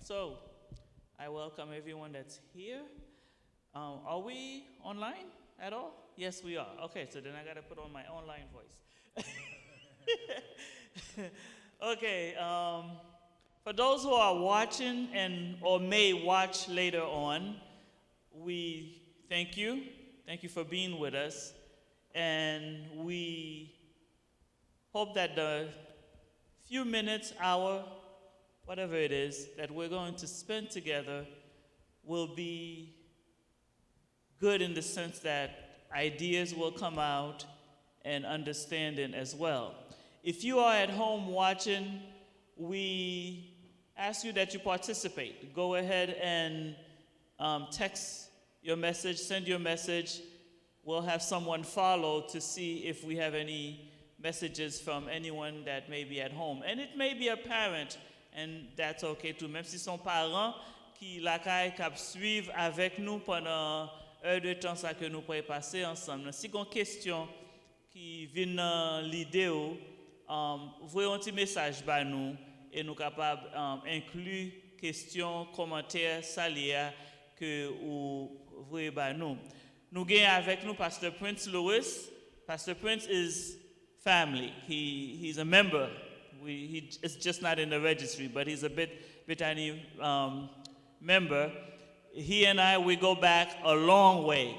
So I welcome everyone that's here. Are we online at all? Yes, we are. Okay, so then I got to put on my online voice. Okay, for those who are watching and or may watch later on, we thank you. Thank you for being with us. And we hope that the few minutes, hour, whatever it is, that we're going to spend together will be good in the sense that ideas will come out and understanding as well. If you are at home watching, we ask you that you participate. Go ahead and text your message, send your message. We'll have someone follow to see if we have any messages from anyone that may be at home. And it may be a parent, and that's okay too. Même si son parent qui la caille cap suivre avec nous pendant heure de temps ça que nous pourrions passer ensemble. Si une question qui vient dans l'idée, voyez un petit message par nous et nous capables inclure questions, commentaires, salia que vous voyez par nous. Nous gagnons avec nous Pastor Prince Lewis. Pastor Prince is family. He's a member. It's just not in the registry, but he's a Bethanie member. He and I, we go back a long way.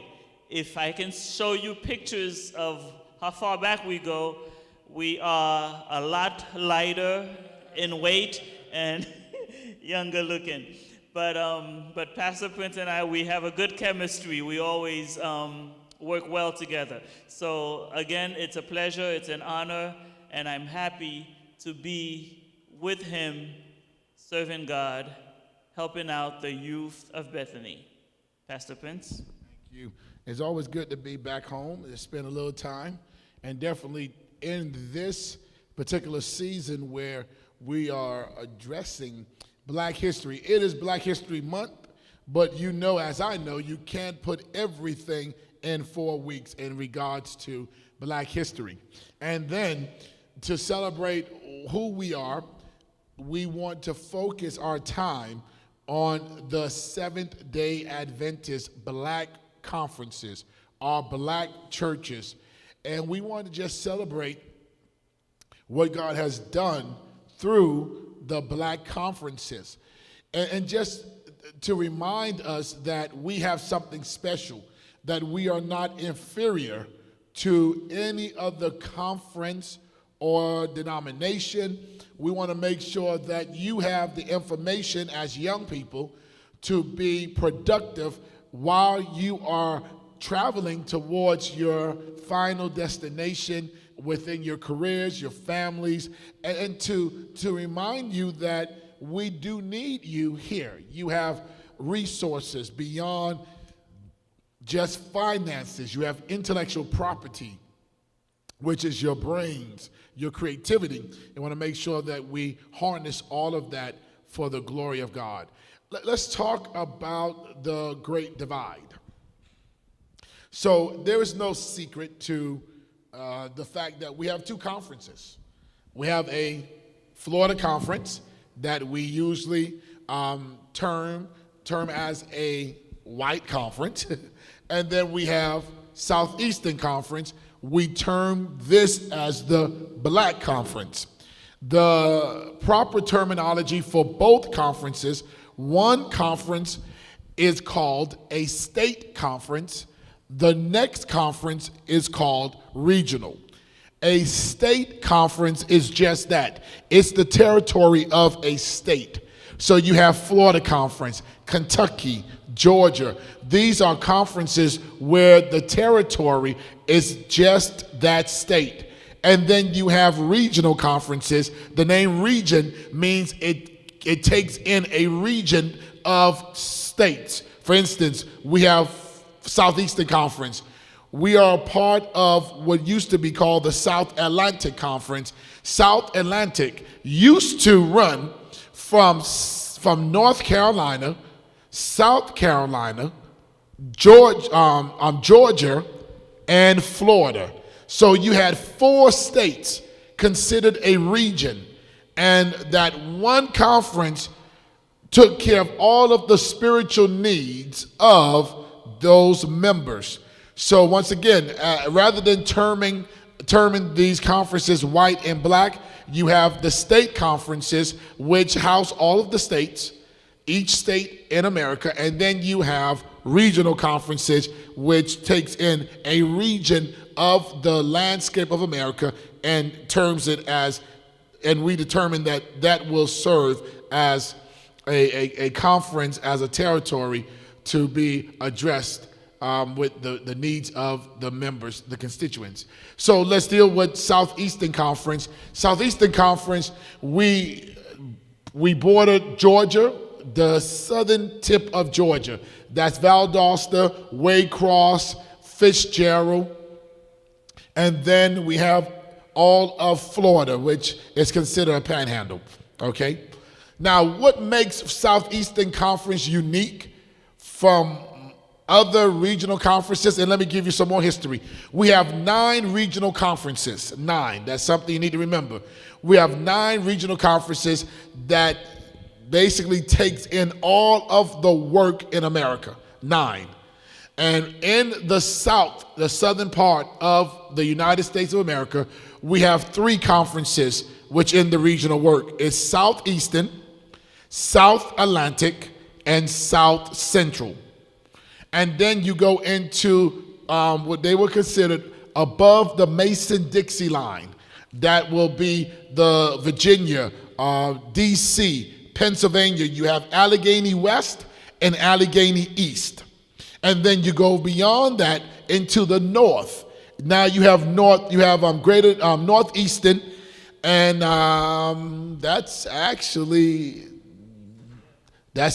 If I can show you pictures of how far back we go, we are a lot lighter in weight and younger looking. But Pastor Prince and I, we have a good chemistry. We always work well together. So again, it's a pleasure, it's an honor, and I'm happy to be with him, serving God, helping out the youth of Bethany. Pastor Prince. Thank you. It's always good to be back home and spend a little time, and definitely in this particular season where we are addressing Black history. It is Black History Month, but you know, as I know, you can't put everything in 4 weeks in regards to Black history. And then to celebrate who we are, we want to focus our time on the Seventh-day Adventist Black conferences, our Black churches. And we want to just celebrate what God has done through the Black conferences. And just to remind us that we have something special, that we are not inferior to any other conference or denomination. We want to make sure that you have the information as young people to be productive while you are traveling towards your final destination within your careers, your families, and to remind you that we do need you here. You have resources beyond just finances. You have intellectual property, which is your brains, your creativity. And want to make sure that we harness all of that for the glory of God. Let's talk about the Great Divide. So there is no secret to the fact that we have two conferences. We have a Florida conference that we usually term as a white conference. And then we have Southeastern Conference. We term this as the Black Conference. The proper terminology for both conferences, one conference is called a state conference. The next conference is called regional. A state conference is just that. It's the territory of a state. So you have Florida Conference, Kentucky, Georgia. These are conferences where the territory is just that state. And then you have regional conferences. The name region means it takes in a region of states. For instance, we have Southeastern Conference. We are a part of what used to be called the South Atlantic Conference. South Atlantic used to run from North Carolina, South Carolina, Georgia, and Florida. So you had 4 states considered a region, and that one conference took care of all of the spiritual needs of those members. So once again, rather than terming these conferences white and black, you have the state conferences, which house all of the states, each state in America, and then you have regional conferences, which takes in a region of the landscape of America and terms it as, and we determine that that will serve as a conference, as a territory to be addressed with the needs of the members, the constituents. So let's deal with Southeastern Conference. Southeastern Conference, we border Georgia, the southern tip of Georgia. That's Valdosta, Waycross, Fitzgerald. And then we have all of Florida, which is considered a panhandle, okay? Now, what makes Southeastern Conference unique from other regional conferences? And let me give you some more history. We have 9 regional conferences. 9. That's something you need to remember. We have 9 regional conferences that basically takes in all of the work in America. 9. And in the South, the southern part of the United States of America, we have 3 conferences which in the regional work. It's Southeastern, South Atlantic, and South Central. And then you go into what they were considered above the Mason-Dixie line. That will be the Virginia, D.C., Pennsylvania. You have Allegheny West and Allegheny East. And then you go beyond that into the north. Now you have greater Northeastern, and that's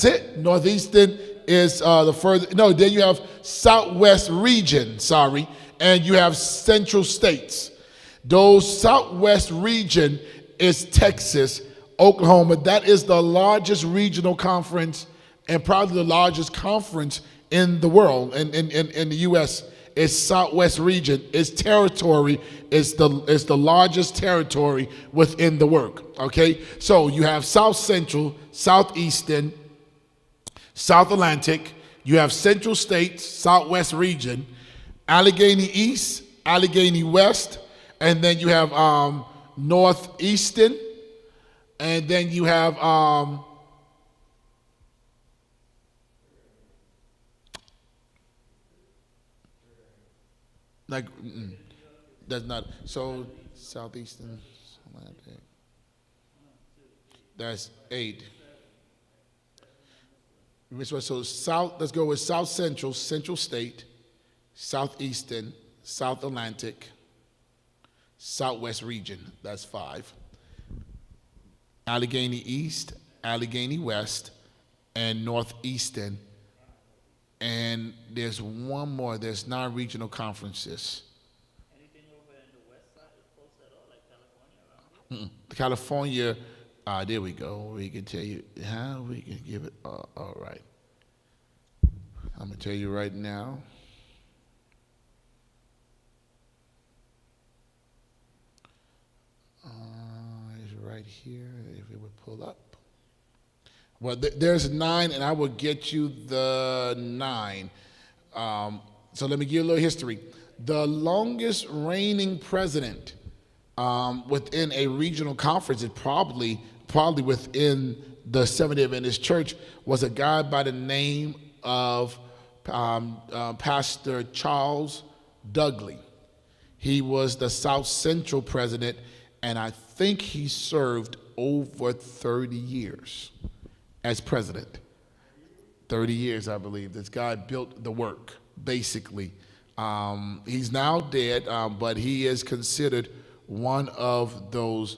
it. Northeastern is the further, no, then you have Southwest region, and you have Central States. Those Southwest region is Texas, Oklahoma. That is the largest regional conference and probably the largest conference in the world, in the U.S. It's Southwest region. Its territory is the largest territory within the work, okay? So you have South Central, Southeastern, South Atlantic, you have Central States, Southwest region, Allegheny East, Allegheny West, and then you have Northeastern, and then you have that's not, so Southeastern, Atlantic, that's 8. So South, let's go with South Central, Central State, Southeastern, South Atlantic, Southwest region, that's 5. Allegheny East, Allegheny West, and Northeastern. And there's one more, there's 9 regional conferences. Anything over in the west side is close at all, like California around here? California, there we go. We can tell you how we can give it. All right. I'm going to tell you right now. It's right here, if it would pull up. Well, there's 9, and I will get you the 9. So let me give you a little history. The longest reigning president within a regional conference, is probably within the Seventh-day Adventist Church, was a guy by the name of Pastor Charles Dudley. He was the South Central president, and I think he served over 30 years as president. 30 years, I believe. This guy built the work, basically. He's now dead, but he is considered one of those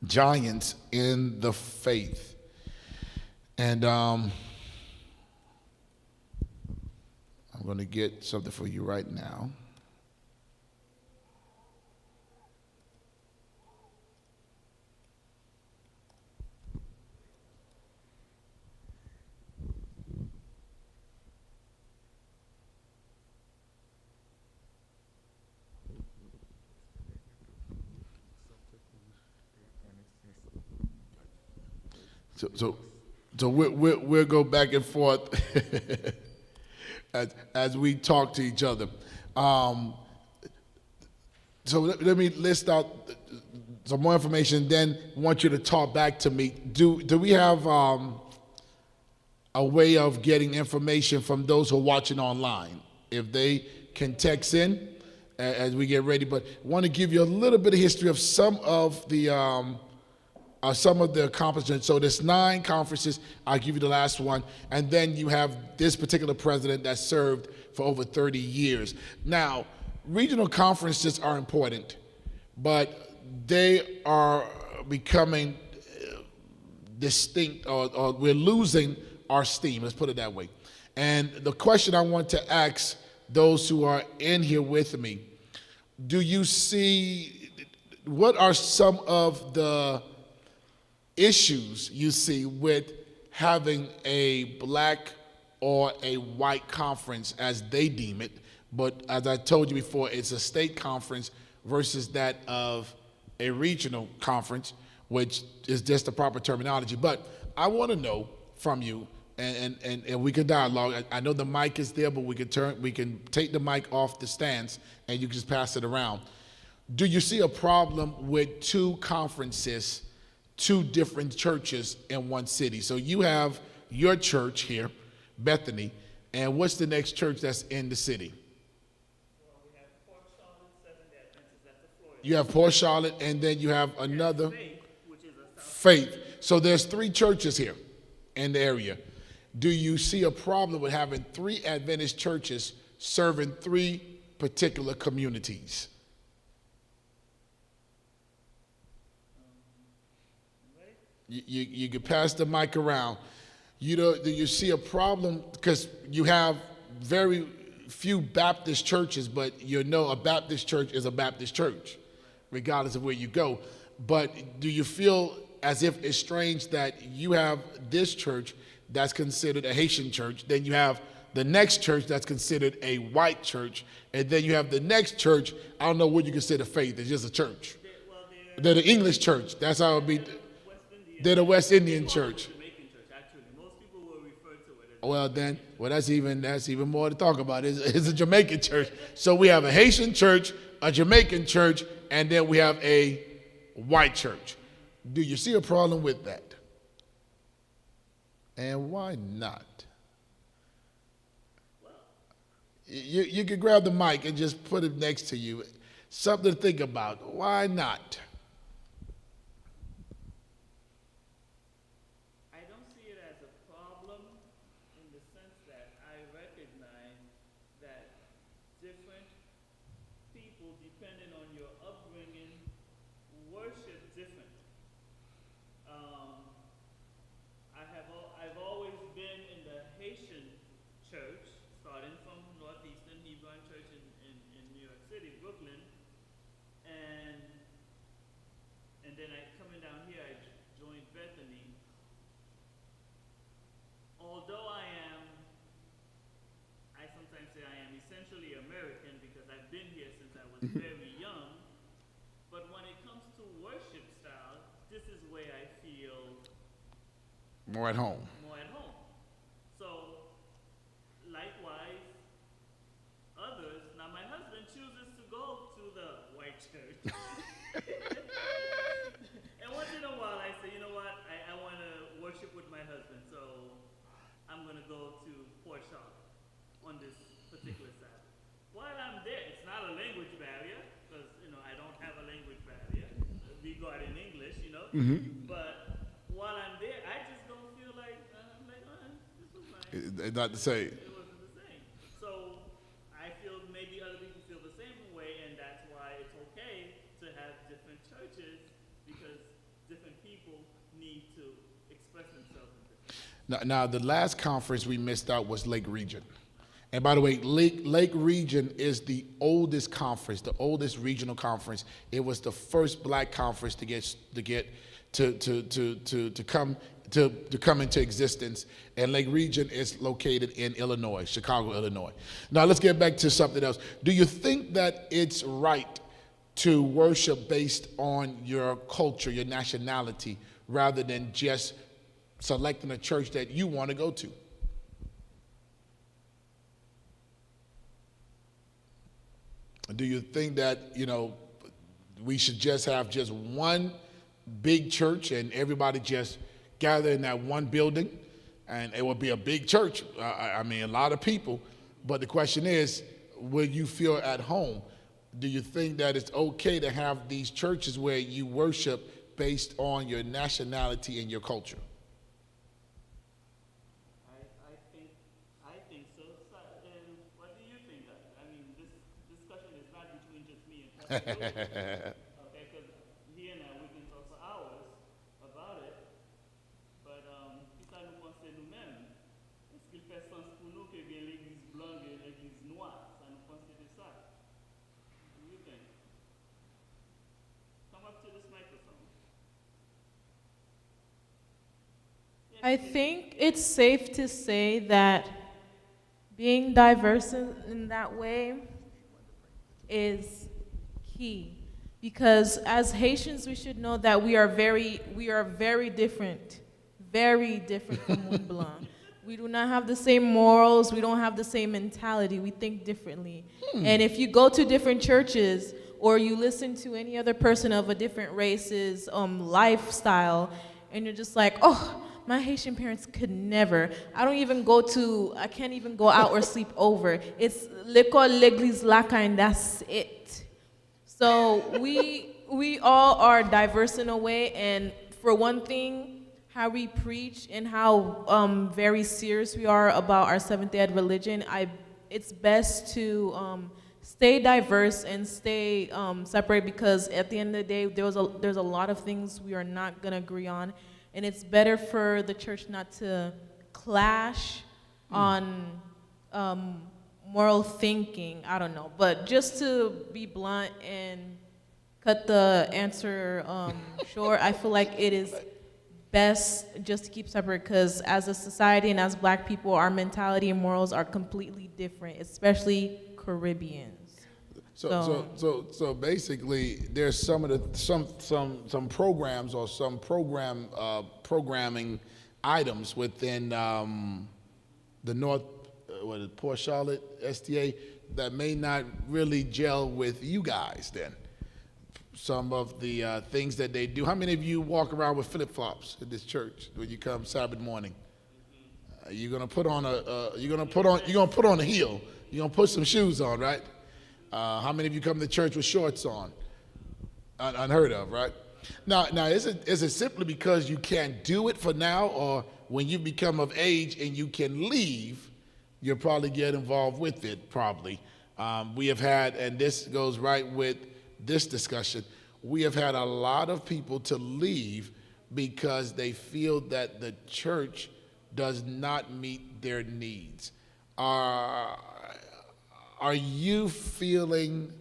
giants in the faith. And I'm going to get something for you right now. So we'll go back and forth as we talk to each other. So let me list out some more information, then want you to talk back to me. Do we have a way of getting information from those who are watching online? If they can text in as we get ready, but I want to give you a little bit of history of some of the accomplishments. So there's 9 conferences. I'll give you the last one, and then you have this particular president that served for over 30 years. Now, regional conferences are important, but they are becoming distinct, or we're losing our steam, let's put it that way. And the question I want to ask those who are in here with me, do you see, what are some of the issues you see with having a black or a white conference as they deem it? But as I told you before, it's a state conference versus that of a regional conference, which is just the proper terminology. But I want to know from you, and we can dialogue. I know the mic is there, but we can take the mic off the stands and you can just pass it around. Do you see a problem with 2 conferences, 2 different churches in one city? So you have your church here, Bethany, and what's the next church that's in the city? You have Port Charlotte, and then you have another Faith. So there's 3 churches here in the area. Do you see a problem with having 3 Adventist churches serving 3 particular communities? You can pass the mic around. Do you see a problem? Because you have very few Baptist churches, but a Baptist church is a Baptist church, regardless of where you go. But do you feel as if it's strange that you have this church that's considered a Haitian church, then you have the next church that's considered a white church, and then you have the next church, I don't know what you consider Faith, it's just a church. They're the English church, that's how it would be. They're the West Indian church. Well, that's even more to talk about. It's a Jamaican church. So we have a Haitian church, a Jamaican church, and then we have a white church. Do you see a problem with that? And why not? You can grab the mic and just put it next to you. Something to think about. Why not? I don't see it as a problem in the sense that I recognize that different people, depending on your upbringing, worship different. I've always been in the Haitian church, starting from Northeastern Church in New York City, Brooklyn, and then coming down here, I joined Bethany. Although I sometimes say I am essentially American because I've been here since I was very young, but when it comes to worship style, this is where I feel More at home. So, likewise, others, now my husband chooses to go to the white church. And once in a while I say, you know what, I want to worship with my husband, so I'm going to go to Port Charlotte on this particular Sabbath. While I'm there, it's not a language barrier, because, I don't have a language barrier regarding English, Mm-hmm. But while I'm there, I just don't feel like, this was nice. It's not the same. It wasn't the same. So I feel maybe other people feel the same way, and that's why it's okay to have different churches, because different people need to express themselves in different ways. Now, the last conference we missed out was Lake Region. And by the way, Lake Region is the oldest conference, the oldest regional conference. It was the first black conference to come into existence. And Lake Region is located in Illinois, Chicago, Illinois. Now let's get back to something else. Do you think that it's right to worship based on your culture, your nationality, rather than just selecting a church that you want to go to? Do you think that, we should just have just one big church and everybody just gather in that one building and it will be a big church? I mean, a lot of people. But the question is, will you feel at home? Do you think that it's okay to have these churches where you worship based on your nationality and your culture? I think so. And what do you think? I mean, this discussion is not between just me and Pastor Joe. Okay, because he and I, we can talk for hours about it. But si ça nous concerne nous-mêmes, est-ce qu'il fait sens pour nous que bien l'église blanche et l'église noire, ça nous concerne ça? What do you think? Come up to this microphone. I think it's safe to say that being diverse in that way is key. Because as Haitians, we should know that we are very different from Mont Blanc. We do not have the same morals. We don't have the same mentality. We think differently. And if you go to different churches or you listen to any other person of a different race's lifestyle, and you're just like, oh, my Haitian parents could never. I can't even go out or sleep over. It's l'école, l'église, la and that's it. So we all are diverse in a way, and for one thing, how we preach and how very serious we are about our Seventh-day religion, it's best to stay diverse and stay separate, because at the end of the day, there's a lot of things we are not going to agree on. And it's better for the church not to clash on moral thinking. I don't know. But just to be blunt and cut the answer short, I feel like it is best just to keep separate, because as a society and as Black people, our mentality and morals are completely different, especially Caribbeans. So basically, there's some programs or some programming items within the North, Port Charlotte SDA that may not really gel with you guys. Then some of the things that they do. How many of you walk around with flip flops at this church when you come Sabbath morning? You're gonna put on a heel. You're gonna put some shoes on, right? How many of you come to church with shorts on? Unheard of, right? Now, is it simply because you can't do it for now, or when you become of age and you can leave, you'll probably get involved with it, probably. We have had, and this goes right with this discussion, we have had a lot of people to leave because they feel that the church does not meet their needs. Are you feeling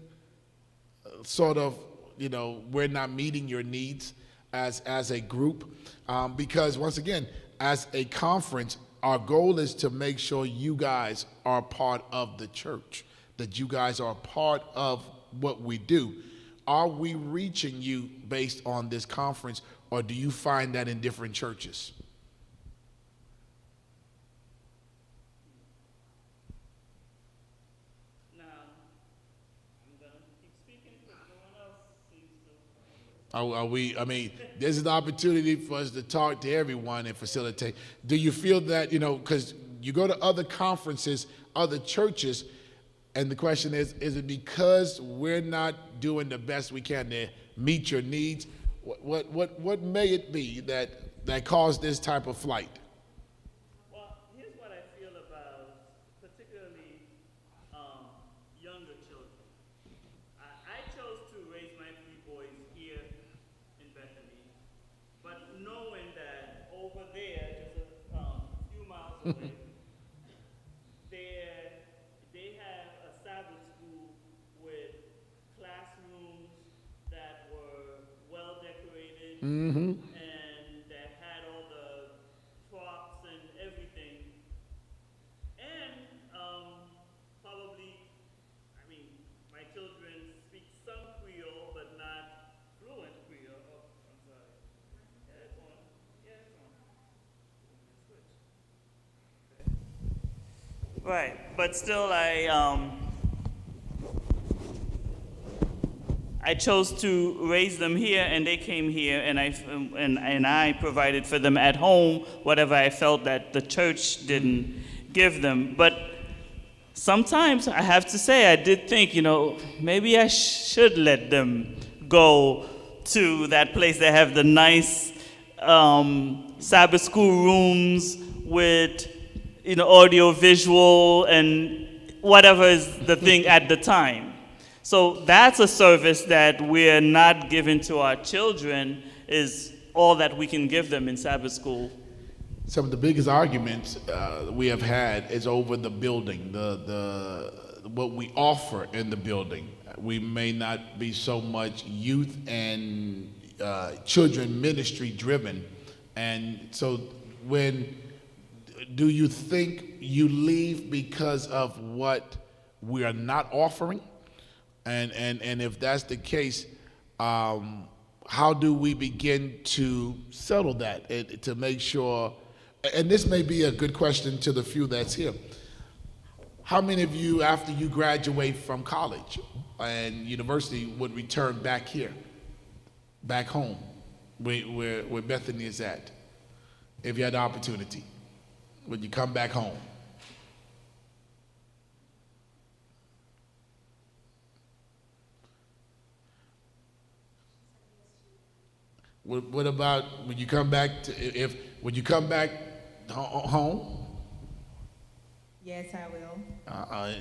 sort of, we're not meeting your needs as a group? Because once again, as a conference, our goal is to make sure you guys are part of the church, that you guys are part of what we do. Are we reaching you based on this conference, or do you find that in different churches? This is the opportunity for us to talk to everyone and facilitate. Do you feel that, because you go to other conferences, other churches, and the question is it because we're not doing the best we can to meet your needs? What may it be that caused this type of flight? Well, here's what I feel about particularly younger children. I chose to raise my 3 boys here in Bethany, but knowing that over there, just a few miles away, they have a Sabbath school with classrooms that were well decorated and that had all the props and everything. And probably, my children speak some Creole, but not fluent Creole. Oh, I'm sorry. Yeah, it's on. Yeah, it's on. Right, but still, I chose to raise them here, and they came here, and I provided for them at home whatever I felt that the church didn't give them. But sometimes I have to say, I did think, maybe I should let them go to that place that have the nice Sabbath school rooms with, audio visual and whatever is the thing at the time. So that's a service that we're not giving to our children, is all that we can give them in Sabbath school. Some of the biggest arguments we have had is over the building, what we offer in the building. We may not be so much youth and children ministry driven. And so do you think you leave because of what we are not offering? And if that's the case, how do we begin to settle that and to make sure, and this may be a good question to the few that's here. How many of you, after you graduate from college and university, would return back here, back home, where Bethany is at? If you had the opportunity, would you come back home? What about, would you come back would you come back home? Yes, I will.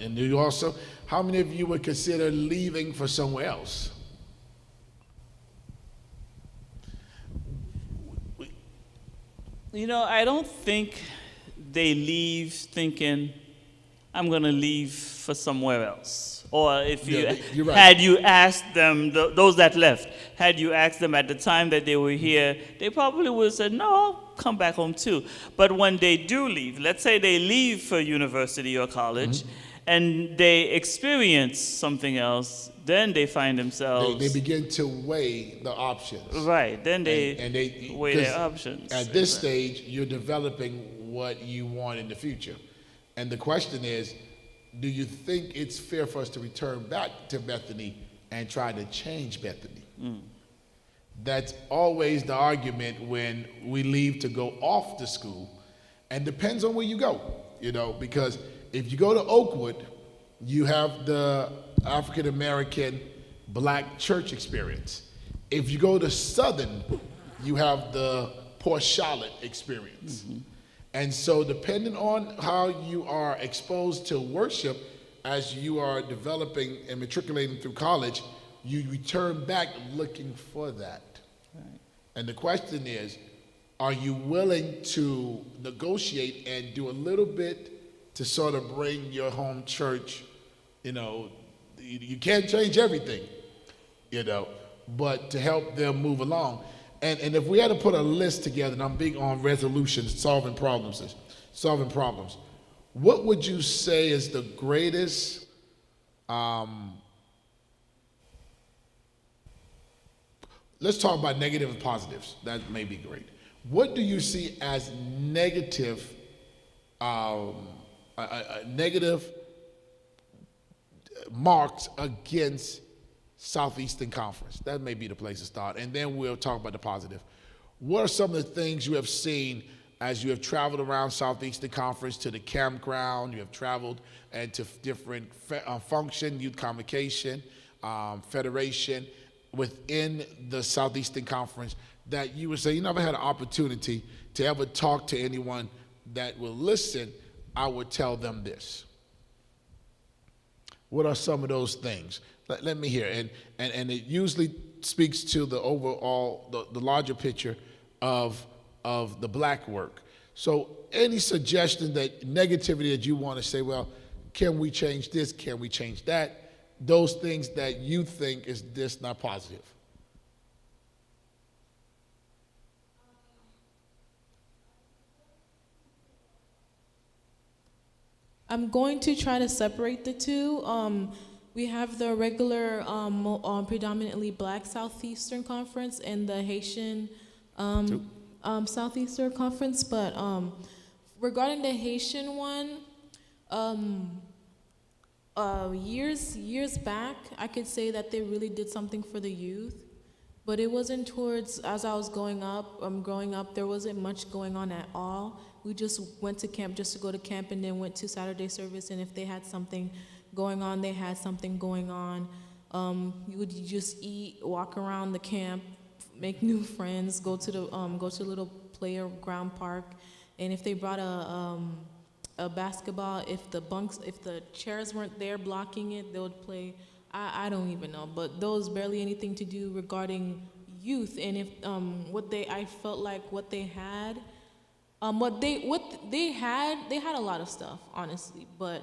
And do you also, how many of you would consider leaving for somewhere else? I don't think they leave thinking, I'm going to leave for somewhere else. Or if you're right. Had you asked them, those that left, had you asked them at the time that they were here, they probably would have said, no, I'll come back home too. But when they do leave, let's say they leave for university or college, and they experience something else, then they find themselves... They begin to weigh the options. Right, then they weigh their options. At this stage, you're developing what you want in the future. And the question is, do you think it's fair for us to return back to Bethany and try to change Bethany? That's always the argument when we leave to go off to school, and depends on where you go, because if you go to Oakwood, you have the African American black church experience. If you go to Southern, you have the Port Charlotte experience. And so depending on how you are exposed to worship as you are developing and matriculating through college, you return back looking for that. Right. And the question is, are you willing to negotiate and do a little bit to sort of bring your home church, you can't change everything, but to help them move along. And if we had to put a list together, and I'm big on resolutions, solving problems, what would you say is the greatest let's talk about negative and positives. That may be great. What do you see as negative, negative marks against Southeastern Conference? That may be the place to start, and then we'll talk about the positive. What are some of the things you have seen as you have traveled around Southeastern Conference to the campground? You have traveled and to different function, youth convocation, federation within the Southeastern Conference that you would say you never had an opportunity to ever talk to anyone that will listen. I would tell them this. What are some of those things? Let me hear. And it usually speaks to the overall, the larger picture of the black work. So any suggestion that negativity that you want to say, well, can we change this? Can we change that? Those things that you think is this not positive. I'm going to try to separate the two. We have the regular, predominantly black Southeastern Conference and the Haitian Southeastern Conference. But regarding the Haitian one, Years back, I could say that they really did something for the youth, but it wasn't towards, as I was growing up, there wasn't much going on at all. We just went to camp just to go to camp and then went to Saturday service, and if they had something going on, they had something going on. You would just eat, walk around the camp, make new friends, go to the little playground park, and if they brought a basketball, if the chairs weren't there blocking it, they would play. I don't even know, but there was barely anything to do regarding youth, and if I felt like what they had a lot of stuff, honestly, but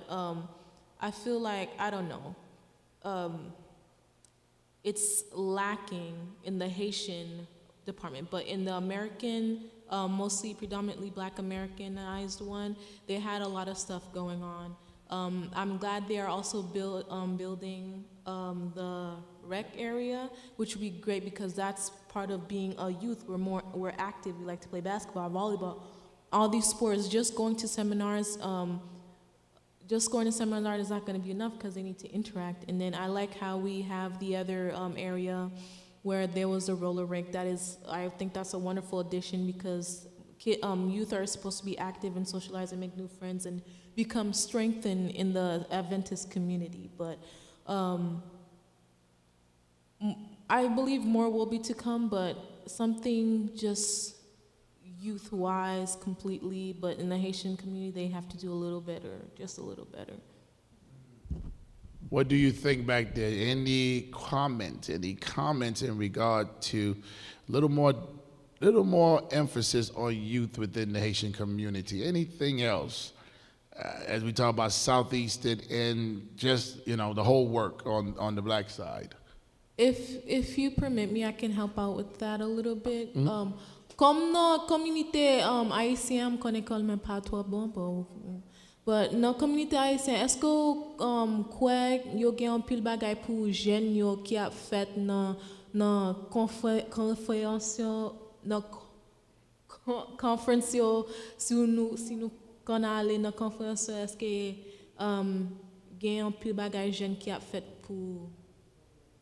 I feel like, I don't know, it's lacking in the Haitian department, but in the American, mostly predominantly Black Americanized one, they had a lot of stuff going on. I'm glad they are also building the rec area, which would be great because that's part of being a youth. We're active. We like to play basketball, volleyball, all these sports. Just going to seminars is not going to be enough because they need to interact. And then I like how we have the other area where there was a roller rink. I think that's a wonderful addition because youth are supposed to be active and socialize and make new friends and become strengthened in the Adventist community. But I believe more will be to come, but something just youth-wise completely, but in the Haitian community, they have to do a little better, just a little better. What do you think back there? Any comments in regard to a little more emphasis on youth within the Haitian community? Anything else? As we talk about Southeastern and just, the whole work on the Black side. If you permit me, I can help out with that a little bit. Comme dans communauté haïtienne, je connais quand même pas trop bon, but dans communauté haïtienne, est-ce que quoi yo gen un pile bagay pour jeunes yo qui a fait dans conférence yo si nous quand aller dans conférence, est-ce que gen un pile bagay jeunes qui a fait pour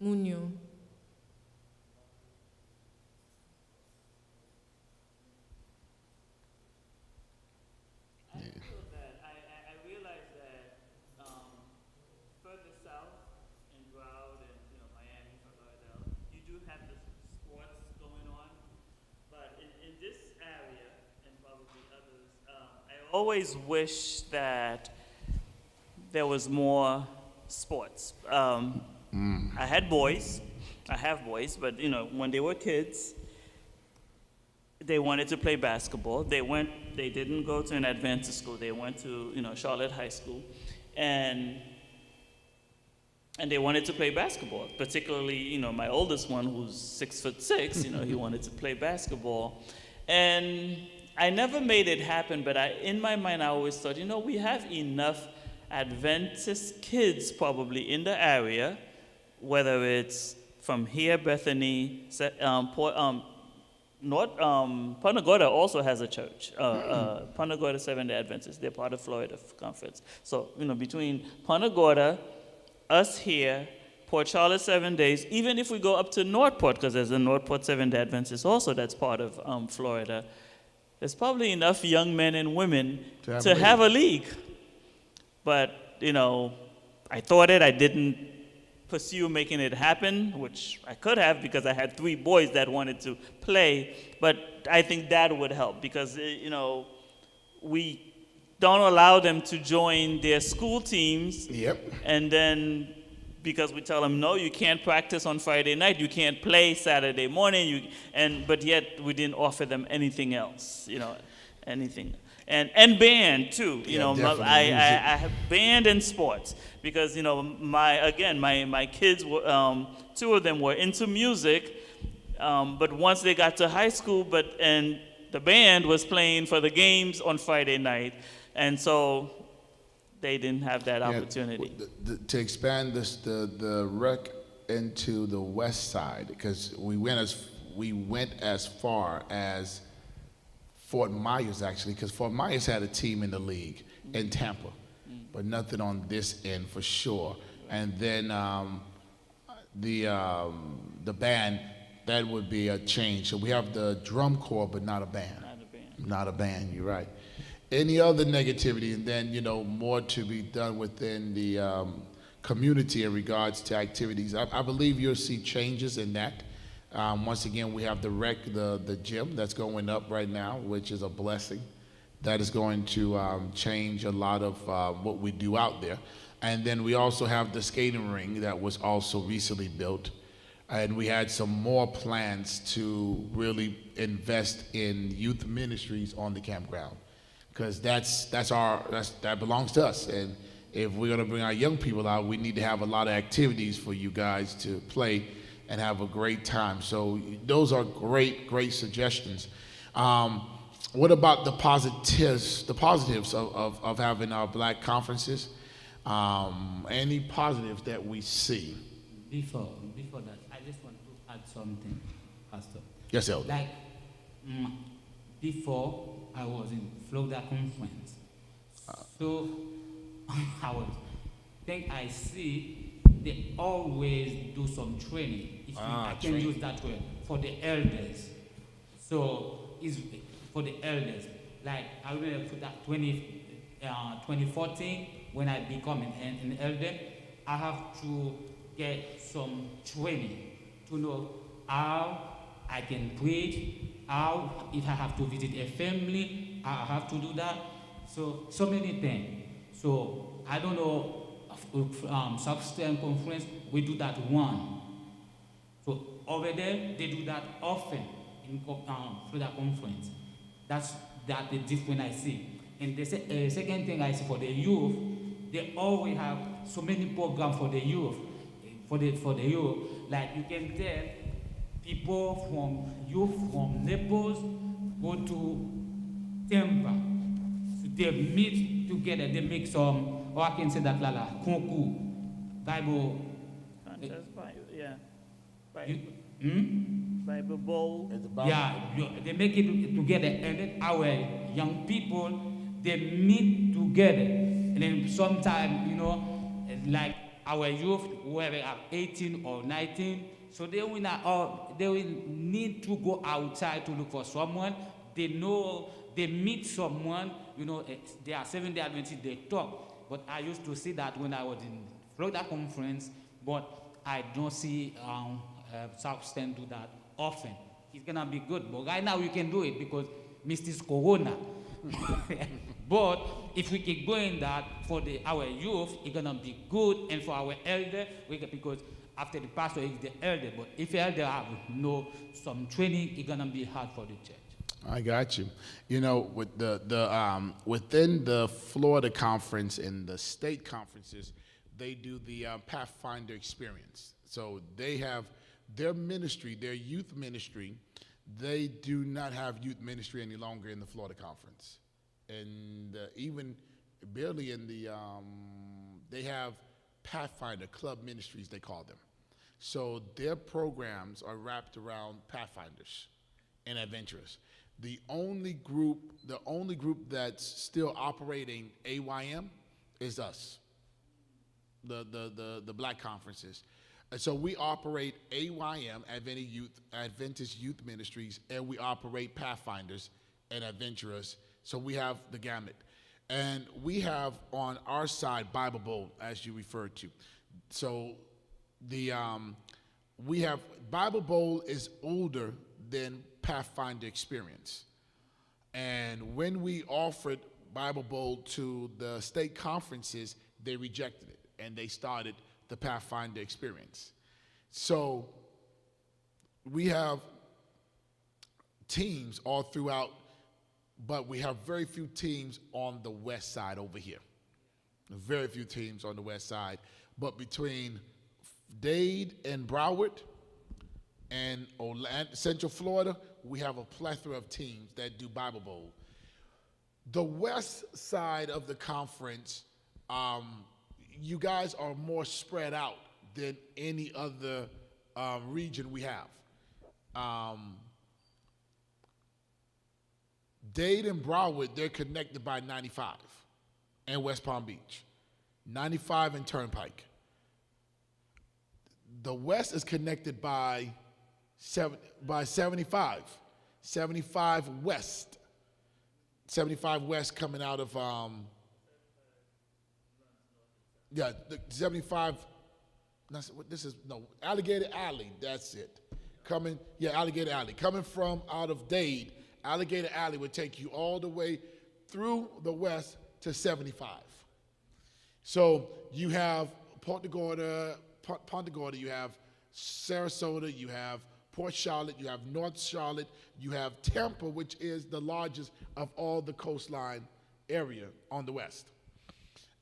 moun yo? Always wish that there was more sports. I have boys, but when they were kids, they wanted to play basketball. They didn't go to an Adventist school. They went to Charlotte High School, and they wanted to play basketball. Particularly, my oldest one, who's 6'6", he wanted to play basketball, and I never made it happen, but in my mind, I always thought, we have enough Adventist kids probably in the area, whether it's from here, Bethany, Punta Gorda also has a church. Punta Gorda Seventh-day Adventists, they're part of Florida Conference. So, between Punta Gorda, us here, Port Charlotte 7 days, even if we go up to Northport, because there's a Northport Seventh-day Adventist also that's part of Florida, there's probably enough young men and women to have a league. But, I thought I didn't pursue making it happen, which I could have because I had 3 boys that wanted to play. But I think that would help because, we don't allow them to join their school teams. Yep. And then because we tell them, no, you can't practice on Friday night, you can't play Saturday morning, but yet we didn't offer them anything else, anything. And band too, I have band and sports because, my kids, were, 2 of them were into music, but once they got to high school, and the band was playing for the games on Friday night, and so they didn't have that opportunity. To expand the rec into the west side, because we went as far as Fort Myers actually, because Fort Myers had a team in the league in Tampa, but nothing on this end for sure. And then the band, that would be a change. So we have the drum corps, but not a band. Not a band. Not a band, you're right. Any other negativity, and then, more to be done within the community in regards to activities. I believe you'll see changes in that. Once again, we have the gym that's going up right now, which is a blessing. That is going to change a lot of what we do out there. And then we also have the skating ring that was also recently built. And we had some more plans to really invest in youth ministries on the campground, because that belongs to us. And if we're going to bring our young people out, we need to have a lot of activities for you guys to play and have a great time. So those are great suggestions. What about the positives of having our black conferences? Any positives that we see? Before that, I just want to add something, Pastor. Yes, Elder. Like, before I was in Florida Conference, so I see they always do some training, if I can use that word, for the elders. So it's for the elders. Like, I remember for that 2014, when I become an elder, I have to get some training to know how I can preach, how, if I have to visit a family, I have to do that. So many things. So I don't know, Southeastern Conference, we do that one. So over there, they do that often in Florida Conference. That's the difference I see. And the second thing I see for the youth, they always have so many programs for the youth. For the youth, like you can tell, people from Naples go to Tampa. So they meet together. They make some, or I can say that concours, Bible. Contest, yeah. Bible Bowl. Yeah, they make it together, and then our young people, they meet together, and then sometimes, like our youth, whoever are 18 or 19, so they will need to go outside to look for someone. They know, they meet someone, they are Seventh-day Adventists, they talk. But I used to see that when I was in Florida Conference, but I don't see Southeastern do that often. It's gonna be good, but right now we can do it because Mr. Corona. But if we keep going that for our youth, it's gonna be good, and for our elder, because after the pastor is the elder. But if the elder have some training, it's gonna be hard for the church. I got you. With the within the Florida Conference and the state conferences, they do the Pathfinder experience. So they have their ministry, their youth ministry. They do not have youth ministry any longer in the Florida Conference. And even barely in the, they have Pathfinder Club Ministries, they call them. So their programs are wrapped around Pathfinders and Adventurers. The only group that's still operating AYM is us, the black conferences. And so we operate AYM, Adventist Youth Ministries, and we operate Pathfinders and Adventurers. So we have the gamut. And we have on our side Bible Bowl, as you referred to. So we have Bible Bowl is older than Pathfinder Experience. And when we offered Bible Bowl to the state conferences, they rejected it, and they started the Pathfinder Experience. So we have teams all throughout, but we have very few teams on the west side over here. Very few teams on the west side. But between Dade and Broward and Central Florida, we have a plethora of teams that do Bible Bowl. The west side of the conference, you guys are more spread out than any other region we have. Dade and Broward, they're connected by 95. and West Palm Beach, 95 and Turnpike. The west is connected by 75, 75 west, 75 west coming out of the 75. Alligator Alley. That's it. Alligator Alley. Coming from out of Dade, Alligator Alley would take you all the way through the west to 75. So you have Ponta Gorda, you have Sarasota, you have Port Charlotte, you have North Charlotte, you have Tampa, which is the largest of all the coastline area on the west.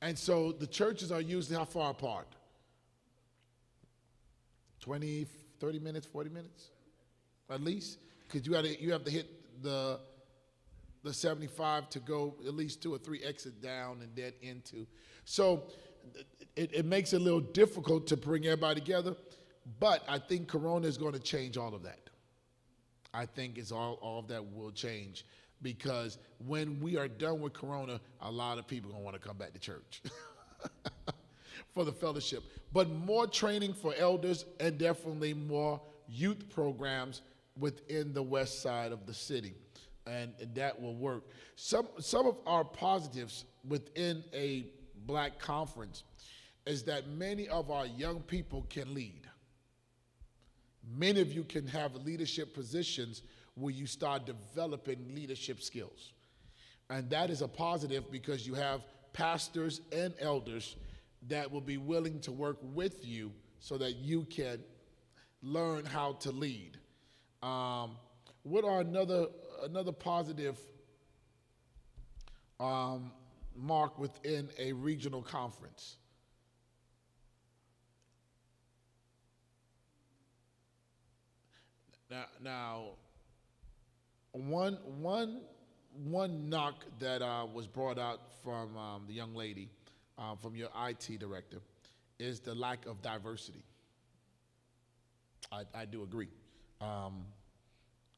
And so the churches are usually how far apart? 20, 30 minutes, 40 minutes, at least? Because you have to hit the 75 to go at least 2 or 3 exits down and then into. So it makes it a little difficult to bring everybody together, but I think Corona is going to change all of that. I think all of that will change, because when we are done with Corona, a lot of people are going to want to come back to church for the fellowship. But more training for elders and definitely more youth programs within the west side of the city, and that will work. Some of our positives within a black conference is that many of our young people can lead. Many of you can have leadership positions where you start developing leadership skills. And that is a positive, because you have pastors and elders that will be willing to work with you so that you can learn how to lead. What are another positive mark within a regional conference? Now, one knock that was brought out from the young lady, from your IT director, is the lack of diversity. I do agree.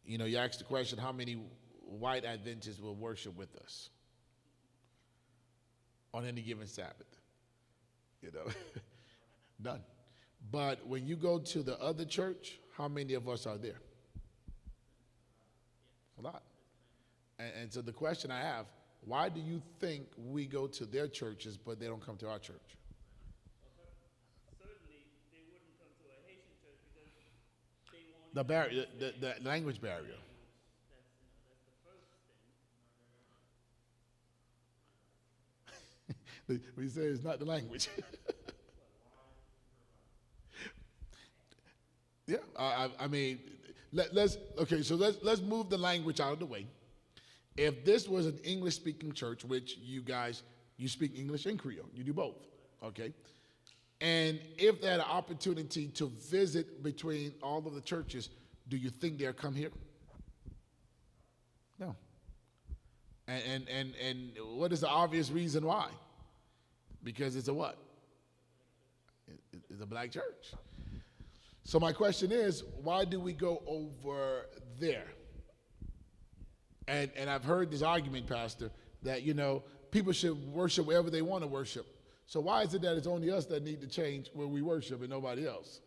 You asked the question, how many white Adventists will worship with us on any given Sabbath? None. But when you go to the other church, how many of us are there? A lot. And so the question I have, why do you think we go to their churches but they don't come to our church? Certainly, they wouldn't come to a Haitian church because they won't. The barrier, the language barrier. That's the first thing. We say it's not the language. Yeah, I mean, let's move the language out of the way. If this was an English-speaking church, which you speak English and Creole, you do both, okay? And if they had an opportunity to visit between all of the churches, do you think they'll come here? No. And what is the obvious reason why? Because it's a what? It's a black church. So my question is, why do we go over there? And I've heard this argument, Pastor, that, people should worship wherever they want to worship. So why is it that it's only us that need to change where we worship and nobody else?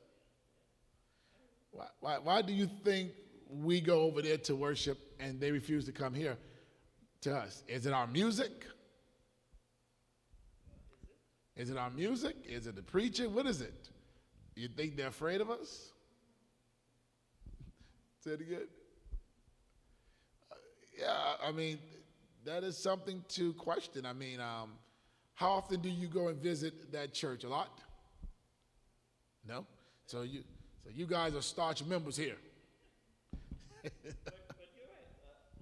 Why do you think we go over there to worship and they refuse to come here to us? Is it our music? Is it our music? Is it the preaching? What is it? You think they're afraid of us? Say it again. Yeah, I mean, that is something to question. I mean, how often do you go and visit that church? A lot? No? So you guys are staunch members here. But you're right.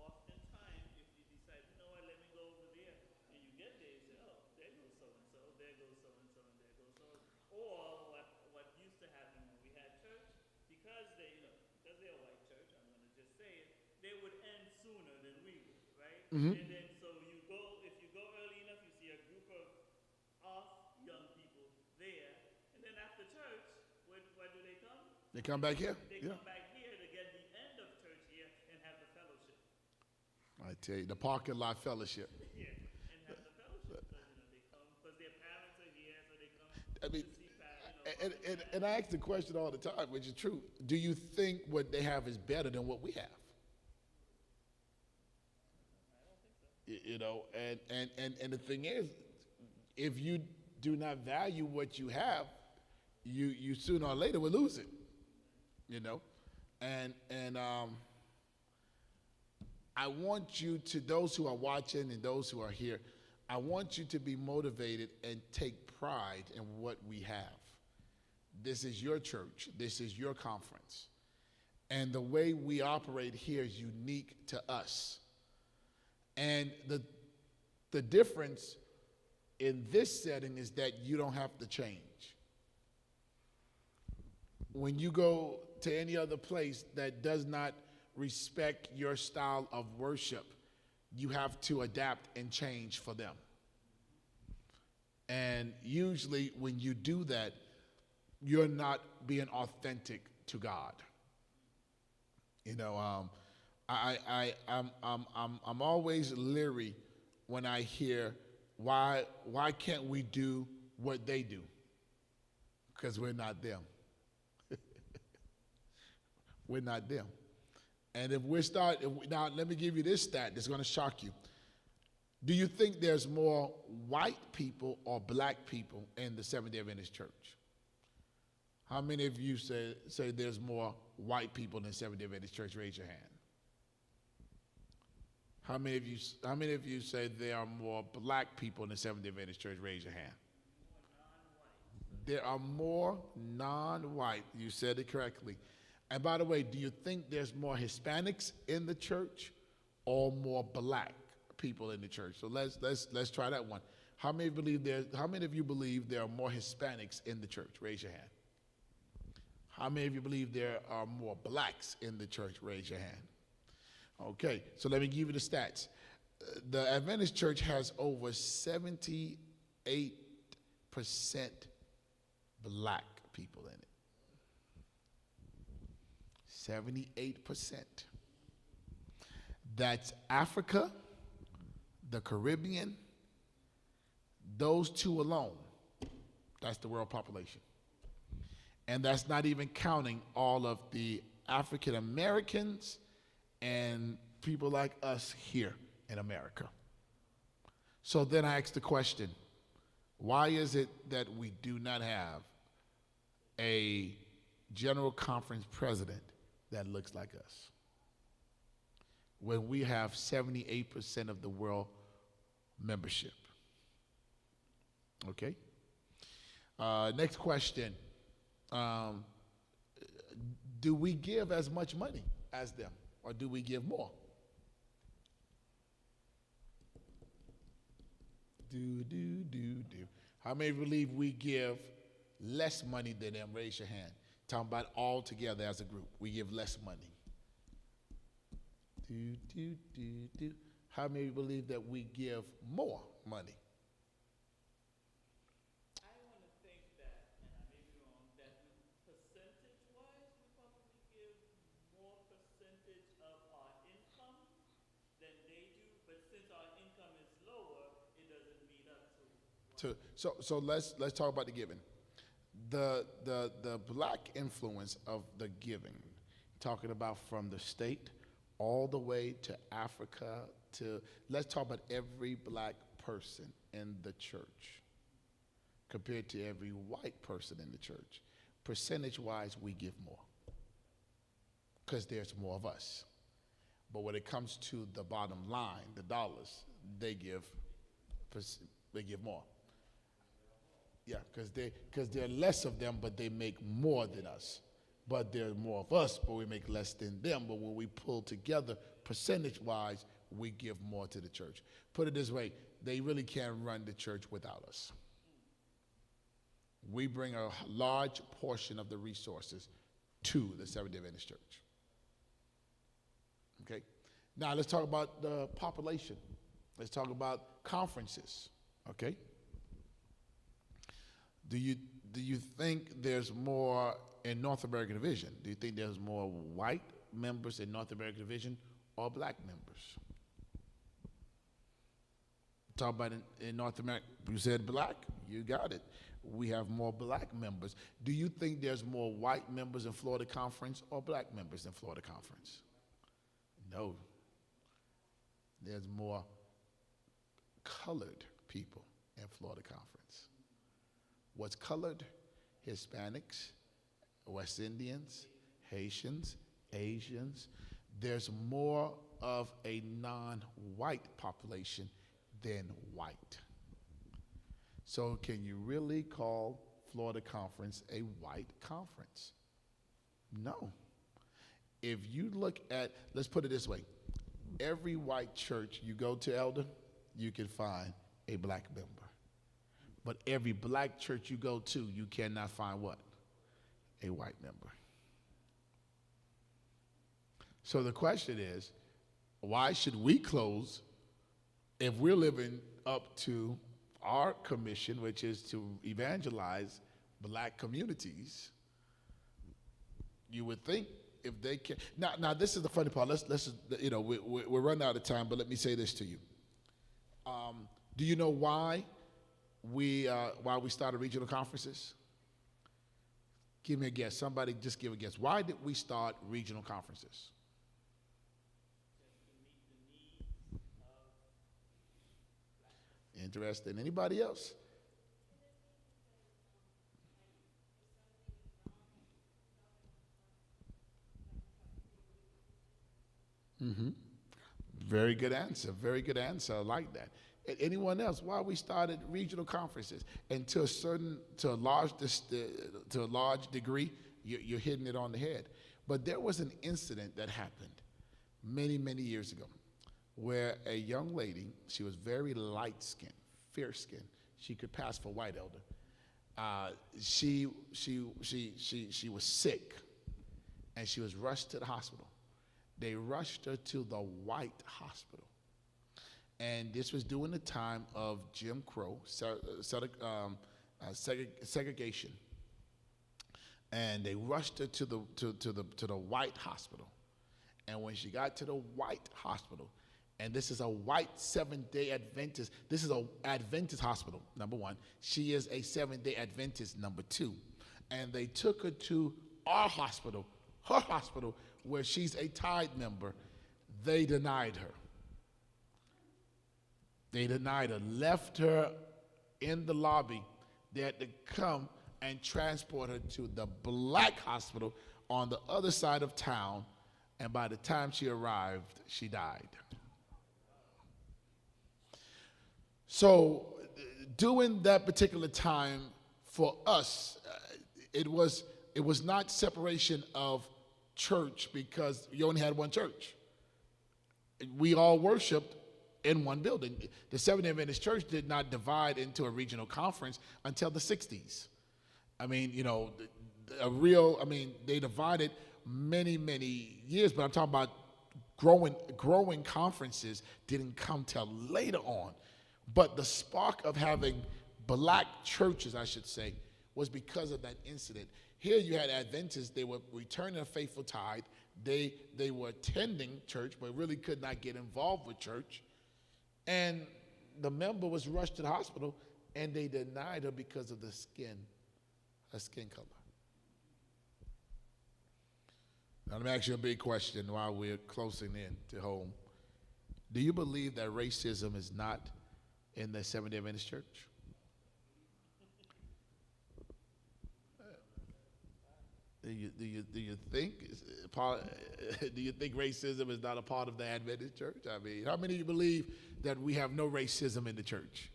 Oftentimes, if you decide, what, let me go over there, and you get there, you say, oh, there goes so-and-so, there goes so-and-so, and there goes so-and-so. Or what used to happen when we had church, because they're a white church, I'm going to just say it, they would end sooner than we would, right? Mm-hmm. And then so if you go early enough, you see a group of young people there, and then after church, where do they come? They come back here? They Yeah. come back here to get the end of church here and have the fellowship. I tell you, the parking lot fellowship. Yeah, and have the fellowship. So, I mean, and I ask the question all the time, which is true. Do you think what they have is better than what we have? You know, and the thing is, if you do not value what you have, you sooner or later will lose it. You know, and I want you to, those who are watching and those who are here, I want you to be motivated and take pride in what we have. This is your church. This is your conference. And the way we operate here is unique to us. And the difference in this setting is that you don't have to change. When you go to any other place that does not respect your style of worship, you have to adapt and change for them. And usually when you do that, you're not being authentic to God. You know, I'm always leery when I hear why can't we do what they do? Because we're not them. We're not them. And if now let me give you this stat that's going to shock you. Do you think there's more white people or black people in the Seventh-day Adventist Church? How many of you say there's more white people in the Seventh-day Adventist Church? Raise your hand. How many of you say there are more black people in the Seventh-day Adventist Church? Raise your hand. There are more non-white. You said it correctly. And by the way, do you think there's more Hispanics in the church or more black people in the church? So let's try that one. How many of you believe there are more Hispanics in the church? Raise your hand. How many of you believe there are more blacks in the church? Raise your hand. Okay, so let me give you the stats. The Adventist church has over 78% black people in it. 78%. That's Africa, the Caribbean, those two alone. That's the world population. And that's not even counting all of the African Americans and people like us here in America. So then I ask the question, why is it that we do not have a General Conference president that looks like us when we have 78% of the world membership? Okay. Next question. Do we give as much money as them, or do we give more? How many believe we give less money than them? Raise your hand. Talking about all together as a group. We give less money. How many believe that we give more money? I want to think that, and I may be wrong, that percentage-wise, we probably give more percentage of our income than they do, but since our income is lower, it doesn't meet up to. So let's talk about the giving. The black influence of the giving, talking about from the state all the way to Africa let's talk about every black person in the church compared to every white person in the church. Percentage-wise, we give more because there's more of us. But when it comes to the bottom line, the dollars, they give more. Yeah, because there are less of them, but they make more than us. But there are more of us, but we make less than them. But when we pull together, percentage-wise, we give more to the church. Put it this way, they really can't run the church without us. We bring a large portion of the resources to the Seventh-day Adventist Church. Okay? Now, let's talk about the population. Let's talk about conferences. Okay? Do you think there's more in North American Division? Do you think there's more white members in North American Division or black members? Talk about in North America. You said black. You got it. We have more black members. Do you think there's more white members in Florida Conference or black members in Florida Conference? No. There's more colored people in Florida Conference. What's colored? Hispanics, West Indians, Haitians, Asians. There's more of a non-white population than white. So can you really call Florida Conference a white conference? No. If you look at, let's put it this way, every white church you go to, Elder, you can find a black member. But every black church you go to, you cannot find what? A white member. So the question is, why should we close if we're living up to our commission, which is to evangelize black communities? You would think if they can. Now this is the funny part. Let's we're running out of time, but let me say this to you. Do you know why we started regional conferences? Give me a guess. Somebody just give a guess. Why did we start regional conferences? Interesting. Anybody else? Mm-hmm. Very good answer. Very good answer. I like that. Anyone else? Why we started regional conferences? And to a large degree, you're hitting it on the head. But there was an incident that happened many, many years ago, where a young lady, she was very light-skinned, fair-skinned. She could pass for white, Elder. She was sick, and she was rushed to the hospital. They rushed her to the white hospital. And this was during the time of Jim Crow, segregation. And they rushed her to the white hospital. And when she got to the white hospital, and this is a white Seventh-day Adventist. This is an Adventist hospital, number one. She is a Seventh-day Adventist, number two. And they took her to our hospital, her hospital, where she's a Tide member. They denied her. They denied her, left her in the lobby. They had to come and transport her to the black hospital on the other side of town. And by the time she arrived, she died. So during that particular time, for us, it was not separation of church because you only had one church. We all worshiped in one building. The Seventh-day Adventist Church did not divide into a regional conference until the 60s. I mean, they divided many, many years, but I'm talking about growing conferences didn't come till later on. But the spark of having black churches, I should say, was because of that incident. Here you had Adventists, they were returning a faithful tithe. They were attending church, but really could not get involved with church. And the member was rushed to the hospital, and they denied her because of her skin color. Now let me ask you a big question while we're closing in to home. Do you believe that racism is not in the Seventh-day Adventist Church? Do you think racism is not a part of the Adventist Church? I mean, how many of you believe that we have no racism in the church?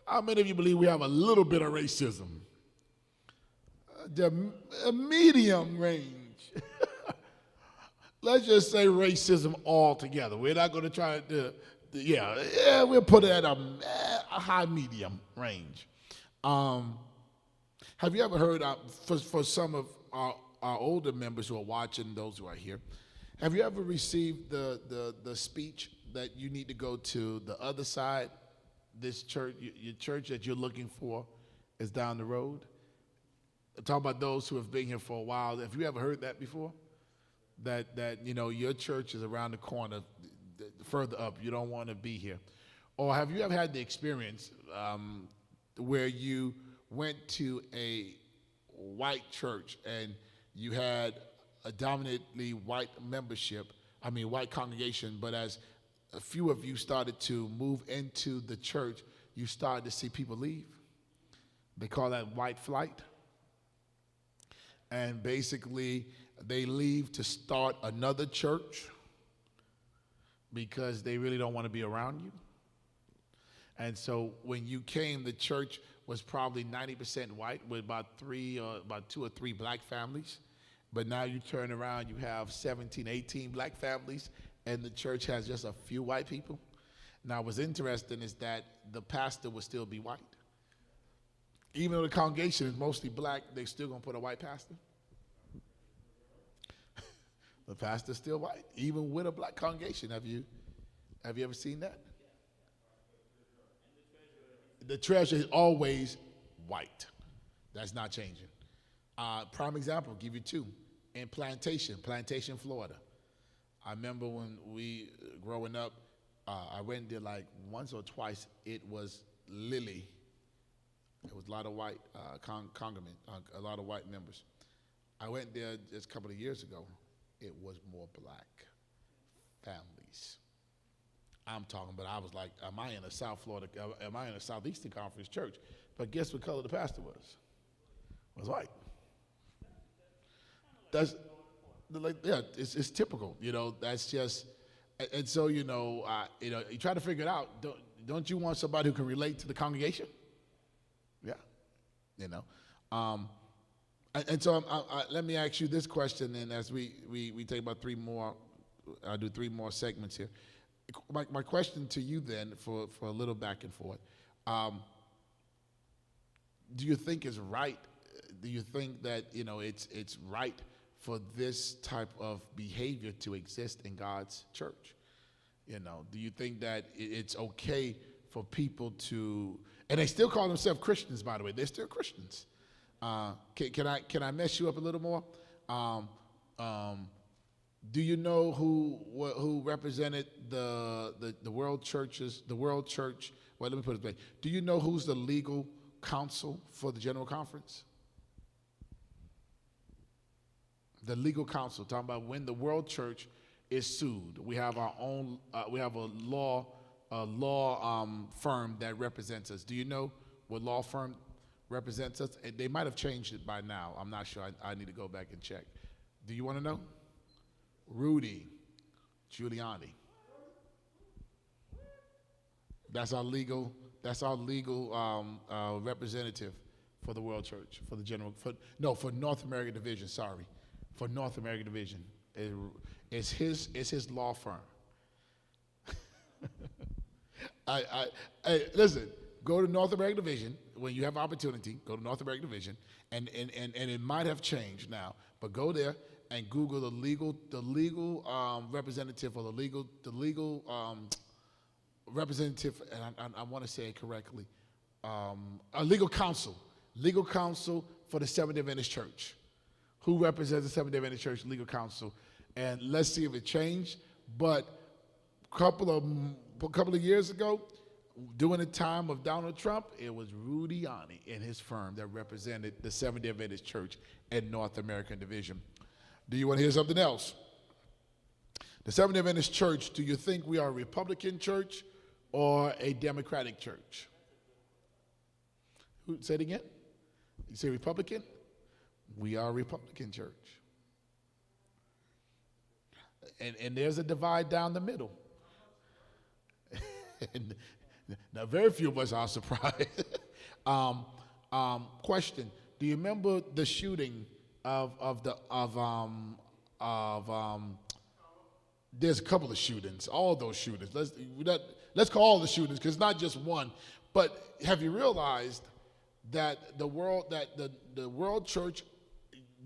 How many of you believe we have a little bit of racism? A medium range. Let's just say racism altogether. We're not going to try to, we'll put it at a high medium range. Have you ever heard, for some of our older members who are watching, those who are here, have you ever received the speech that you need to go to the other side? This church, your church that you're looking for is down the road? I'm talking about those who have been here for a while. Have you ever heard that before? that your church is around the corner, further up. You don't want to be here. Or have you ever had the experience where you went to a white church and you had a dominantly white white congregation, but as a few of you started to move into the church, you started to see people leave? They call that white flight. And basically, they leave to start another church because they really don't want to be around you. And so when you came, the church was probably 90% white with about 2 or 3 black families. But now you turn around, you have 17, 18 black families, and the church has just a few white people. Now, what's interesting is that the pastor will still be white. Even though the congregation is mostly black, they're still going to put a white pastor. The pastor's still white, even with a black congregation. Have you ever seen that? The treasurer is always white. That's not changing. Prime example, I'll give you 2. In Plantation, Florida. I remember when we, growing up, I went there like once or twice. It was Lily. There was a lot of white congregants, a lot of white members. I went there just a couple of years ago. It was more black families. I'm talking, but I was like, am I in a Southeastern Conference church? But guess what color the pastor was? Was white. That's it's typical. That's just, and so you try to figure it out. Don't you want somebody who can relate to the congregation? Yeah, And so let me ask you this question, and as we take about 3 more, I'll do 3 more segments here. My question to you then, for a little back and forth, do you think it's right? Do you think that it's right for this type of behavior to exist in God's church? Do you think that it's okay for people to, and they still call themselves Christians, by the way, they're still Christians. Can I mess you up a little more? Do you know who represented the world churches? The world church. Well, let me put it this way. Do you know who's the legal counsel for the General Conference? The legal counsel, talking about when the world church is sued. We have our own. We have a law firm that represents us. Do you know what law firm represents us? They might have changed it by now. I'm not sure. I need to go back and check. Do you want to know? Rudy Giuliani. That's our legal representative for the World Church, for North American Division. Sorry, for North American Division. It's his law firm. Listen. Go to North American Division when you have opportunity. Go to North American Division, and it might have changed now, but go there and Google the legal representative, or the legal representative, and I want to say it correctly, a legal counsel for the Seventh-day Adventist Church. Who represents the Seventh-day Adventist Church legal counsel? And let's see if it changed. But a couple of years ago, during the time of Donald Trump, it was Rudy Giuliani and his firm that represented the Seventh-day Adventist Church and North American Division. Do you want to hear something else? The Seventh-day Adventist Church, do you think we are a Republican church or a Democratic church? Say it again. You say Republican? We are a Republican church. And there's a divide down the middle. And now, very few of us are surprised. Question: do you remember the shooting there's a couple of shootings, all those shootings. Let's call all the shootings because it's not just one. But have you realized that the World Church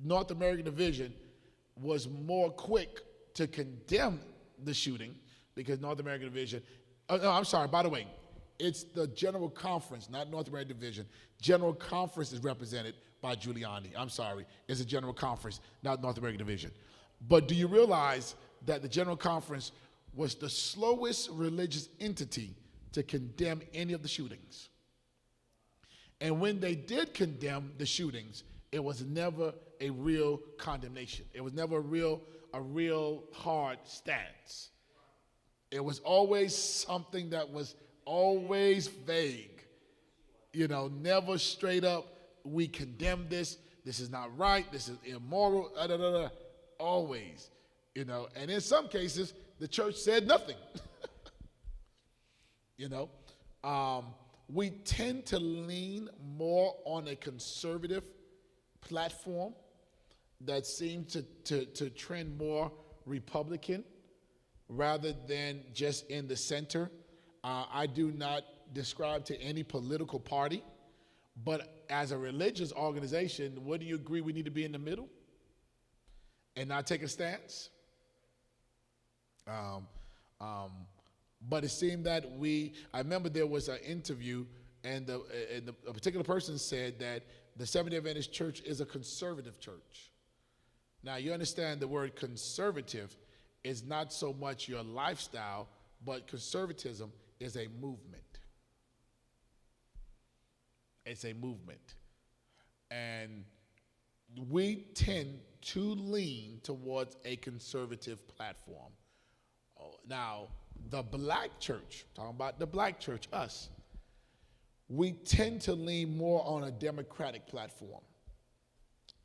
North American Division was more quick to condemn the shooting because North American Division. No, I'm sorry. By the way, it's the General Conference, not North American Division. General Conference is represented by Giuliani. I'm sorry. It's a General Conference, not North American Division. But do you realize that the General Conference was the slowest religious entity to condemn any of the shootings? And when they did condemn the shootings, it was never a real condemnation. It was never a real hard stance. It was always something that was always vague. Never straight up, we condemn this. This is not right. This is immoral. Always. And in some cases, the church said nothing. We tend to lean more on a conservative platform that seems to trend more Republican rather than just in the center. I do not describe to any political party, but as a religious organization, what do you agree we need to be in the middle and not take a stance? But it seemed that I remember there was an interview, and a particular person said that the Seventh-day Adventist Church is a conservative church. Now, you understand the word conservative is not so much your lifestyle, but conservatism is a movement. It's a movement. And we tend to lean towards a conservative platform. Now, the black church, talking about the black church, us, we tend to lean more on a democratic platform.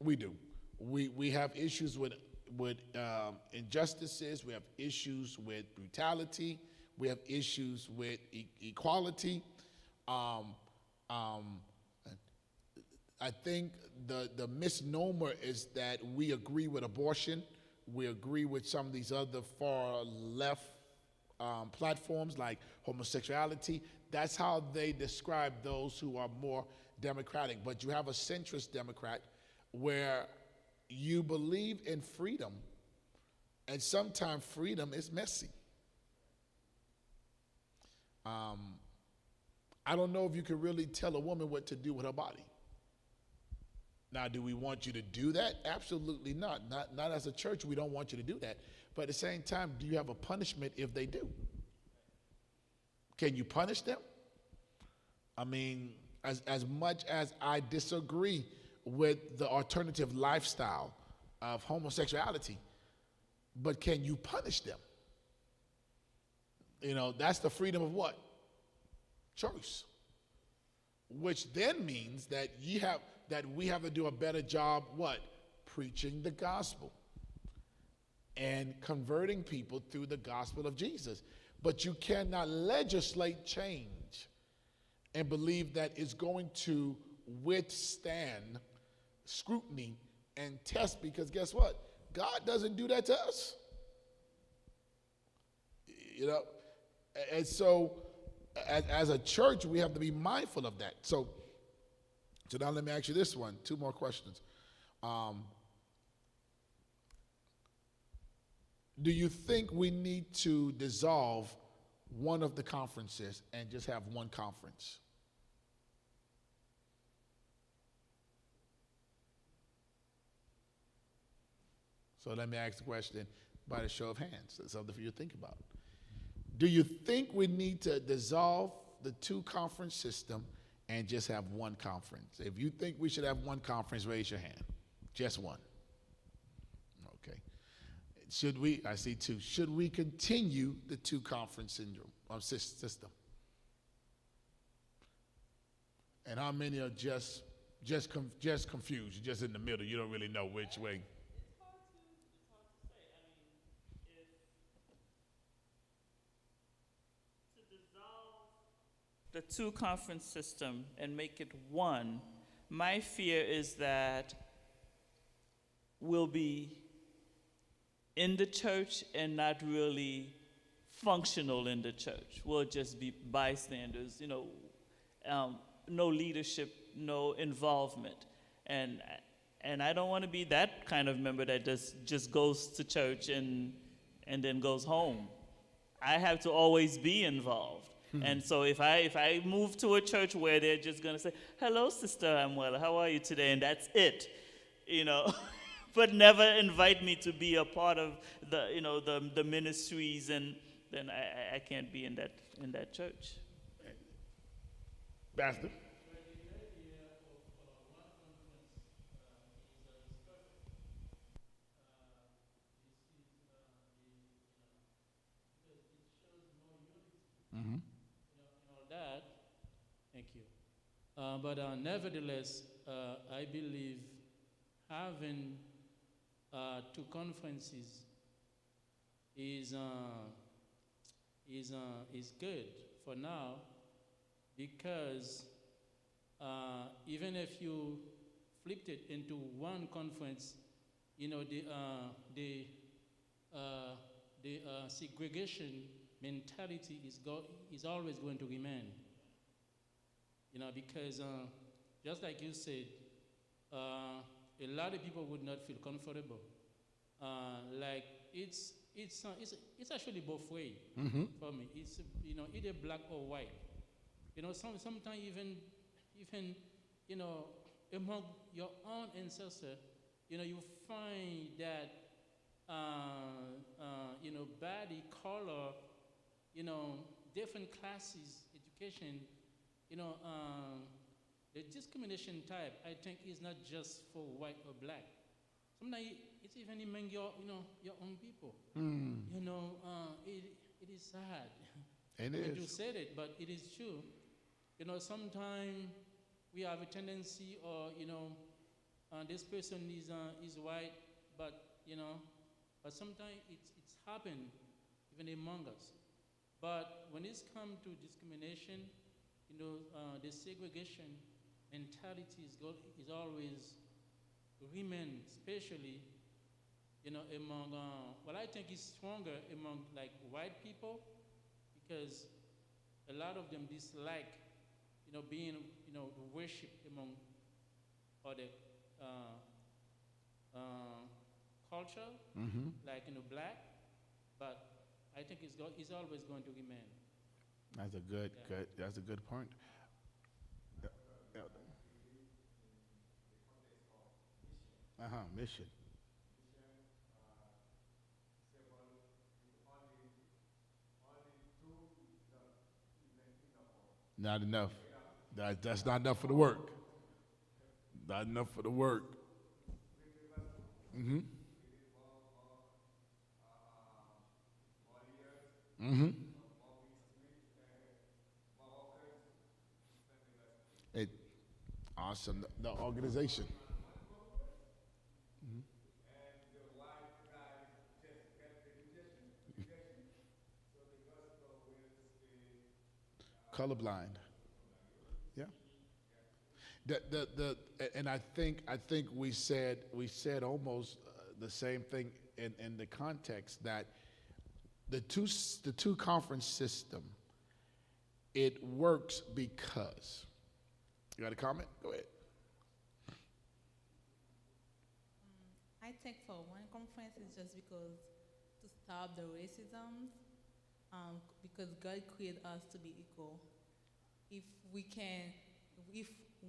We do. We have issues with injustices. We have issues with brutality. We have issues with equality. I think the misnomer is that we agree with abortion. We agree with some of these other far left platforms like homosexuality. That's how they describe those who are more democratic. But you have a centrist Democrat where you believe in freedom, and sometimes freedom is messy. I don't know if you can really tell a woman what to do with her body. Now, do we want you to do that? Absolutely not. Not as a church, we don't want you to do that. But at the same time, do you have a punishment if they do? Can you punish them? I mean, as much as I disagree with the alternative lifestyle of homosexuality, but can you punish them? That's the freedom of what? Choice. Which then means that we have to do a better job, what? Preaching the gospel and converting people through the gospel of Jesus. But you cannot legislate change and believe that it's going to withstand scrutiny and test, because guess what? God doesn't do that to us. And so as a church, we have to be mindful of that. So now let me ask you this one, 2 more questions. Do you think we need to dissolve one of the conferences and just have one conference? So let me ask the question by the show of hands. That's something for you to think about. Do you think we need to dissolve the 2-conference system and just have one conference? If you think we should have one conference, raise your hand. Just one. Okay. Should we, I see 2, should we continue the 2-conference syndrome system? And how many are just confused? You're just in the middle. You don't really know which way. It's hard to say. I mean, to dissolve the 2-conference system and make it one, my fear is that we'll be in the church and not really functional in the church. We'll just be bystanders, no leadership, no involvement. And I don't want to be that kind of member that just goes to church and then goes home. I have to always be involved. And so if I move to a church where they're just going to say, "Hello, Sister Amuela, how are you today?" and that's it, but never invite me to be a part of the ministries, and then I can't be in that church. Pastor? All that. Thank you. But nevertheless, I believe having two conferences is good for now, because even if you flipped it into one conference, the segregation mentality is always going to remain. Because just like you said, a lot of people would not feel comfortable. Like it's actually both way for me. It's either black or white. Sometimes even among your own ancestors, you find that body, color, different classes, education, the discrimination type, I think, is not just for white or black. Sometimes it's even among your own people. It is sad. It when is. you said it, but it is true. Sometimes we have a tendency, or this person is white, but sometimes it's happened even among us. But when it's come to discrimination, the segregation mentality is always remain, especially among what I think is stronger among like white people, because a lot of them dislike being worshipped among other culture, like black, but I think it's always going to remain. That's a good. That's a good point. Mission. Not enough. That's not enough for the work. Not enough for the work. It, awesome. The organization. Colorblind. Yeah. And I think we said almost the same thing in the context that the two conference system, it works because. You got a comment? Go ahead. I think for one conference it's just because to stop the racism, because God created us to be equal. If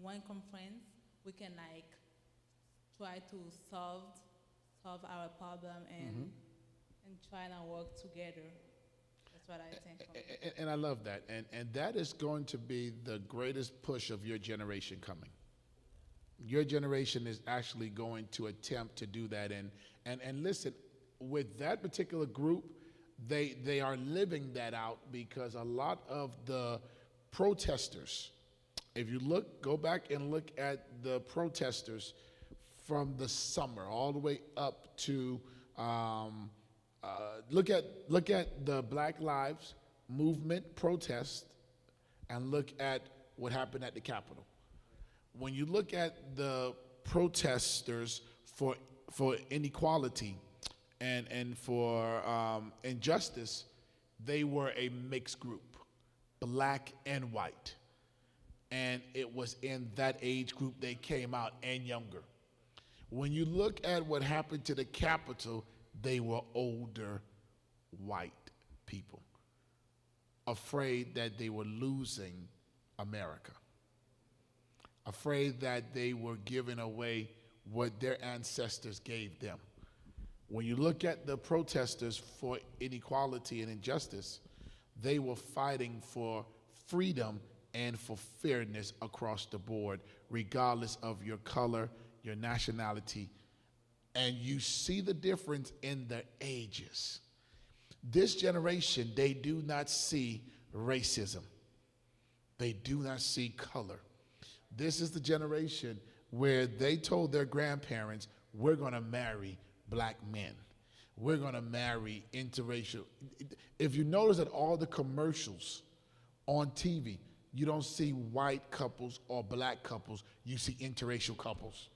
one conference we can like try to solve our problem and try and work together. That's what I think. And I love that. And that is going to be the greatest push of your generation coming. Your generation is actually going to attempt to do that. And listen, with that particular group, they are living that out, because a lot of the protesters, if you go back and look at the protesters from the summer all the way up to look at the Black Lives Movement protest, and look at what happened at the Capitol. When you look at the protesters for inequality and for injustice, they were a mixed group, black and white. And it was in that age group they came out, and younger. When you look at what happened to the Capitol, they were older white people, afraid that they were losing America, afraid that they were giving away what their ancestors gave them. When you look at the protesters for inequality and injustice, they were fighting for freedom and for fairness across the board, regardless of your color, your nationality. And you see the difference in the ages. This generation, they do not see racism. They do not see color. This is the generation where they told their grandparents, we're going to marry black men. We're going to marry interracial. If you notice that all the commercials on TV, you don't see white couples or black couples, you see interracial couples.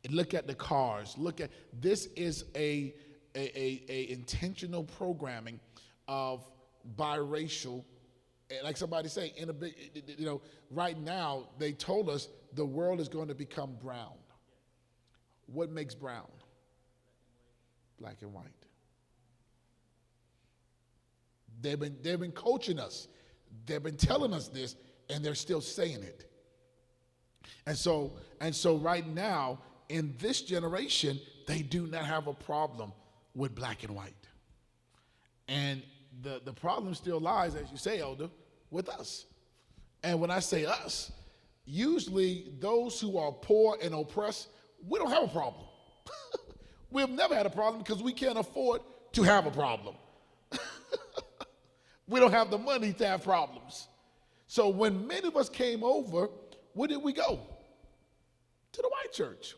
And look at the cars. Look at, this is a intentional programming of biracial, like somebody say, in a big, right now they told us the world is going to become brown. What makes brown? Black and white. They've been coaching us. They've been telling us this, and they're still saying it. And so right now, in this generation, they do not have a problem with black and white. And the problem still lies, as you say, Elder, with us. And when I say us, usually those who are poor and oppressed, we don't have a problem. We've never had a problem because we can't afford to have a problem. We don't have the money to have problems. So when many of us came over, where did we go? To the white church.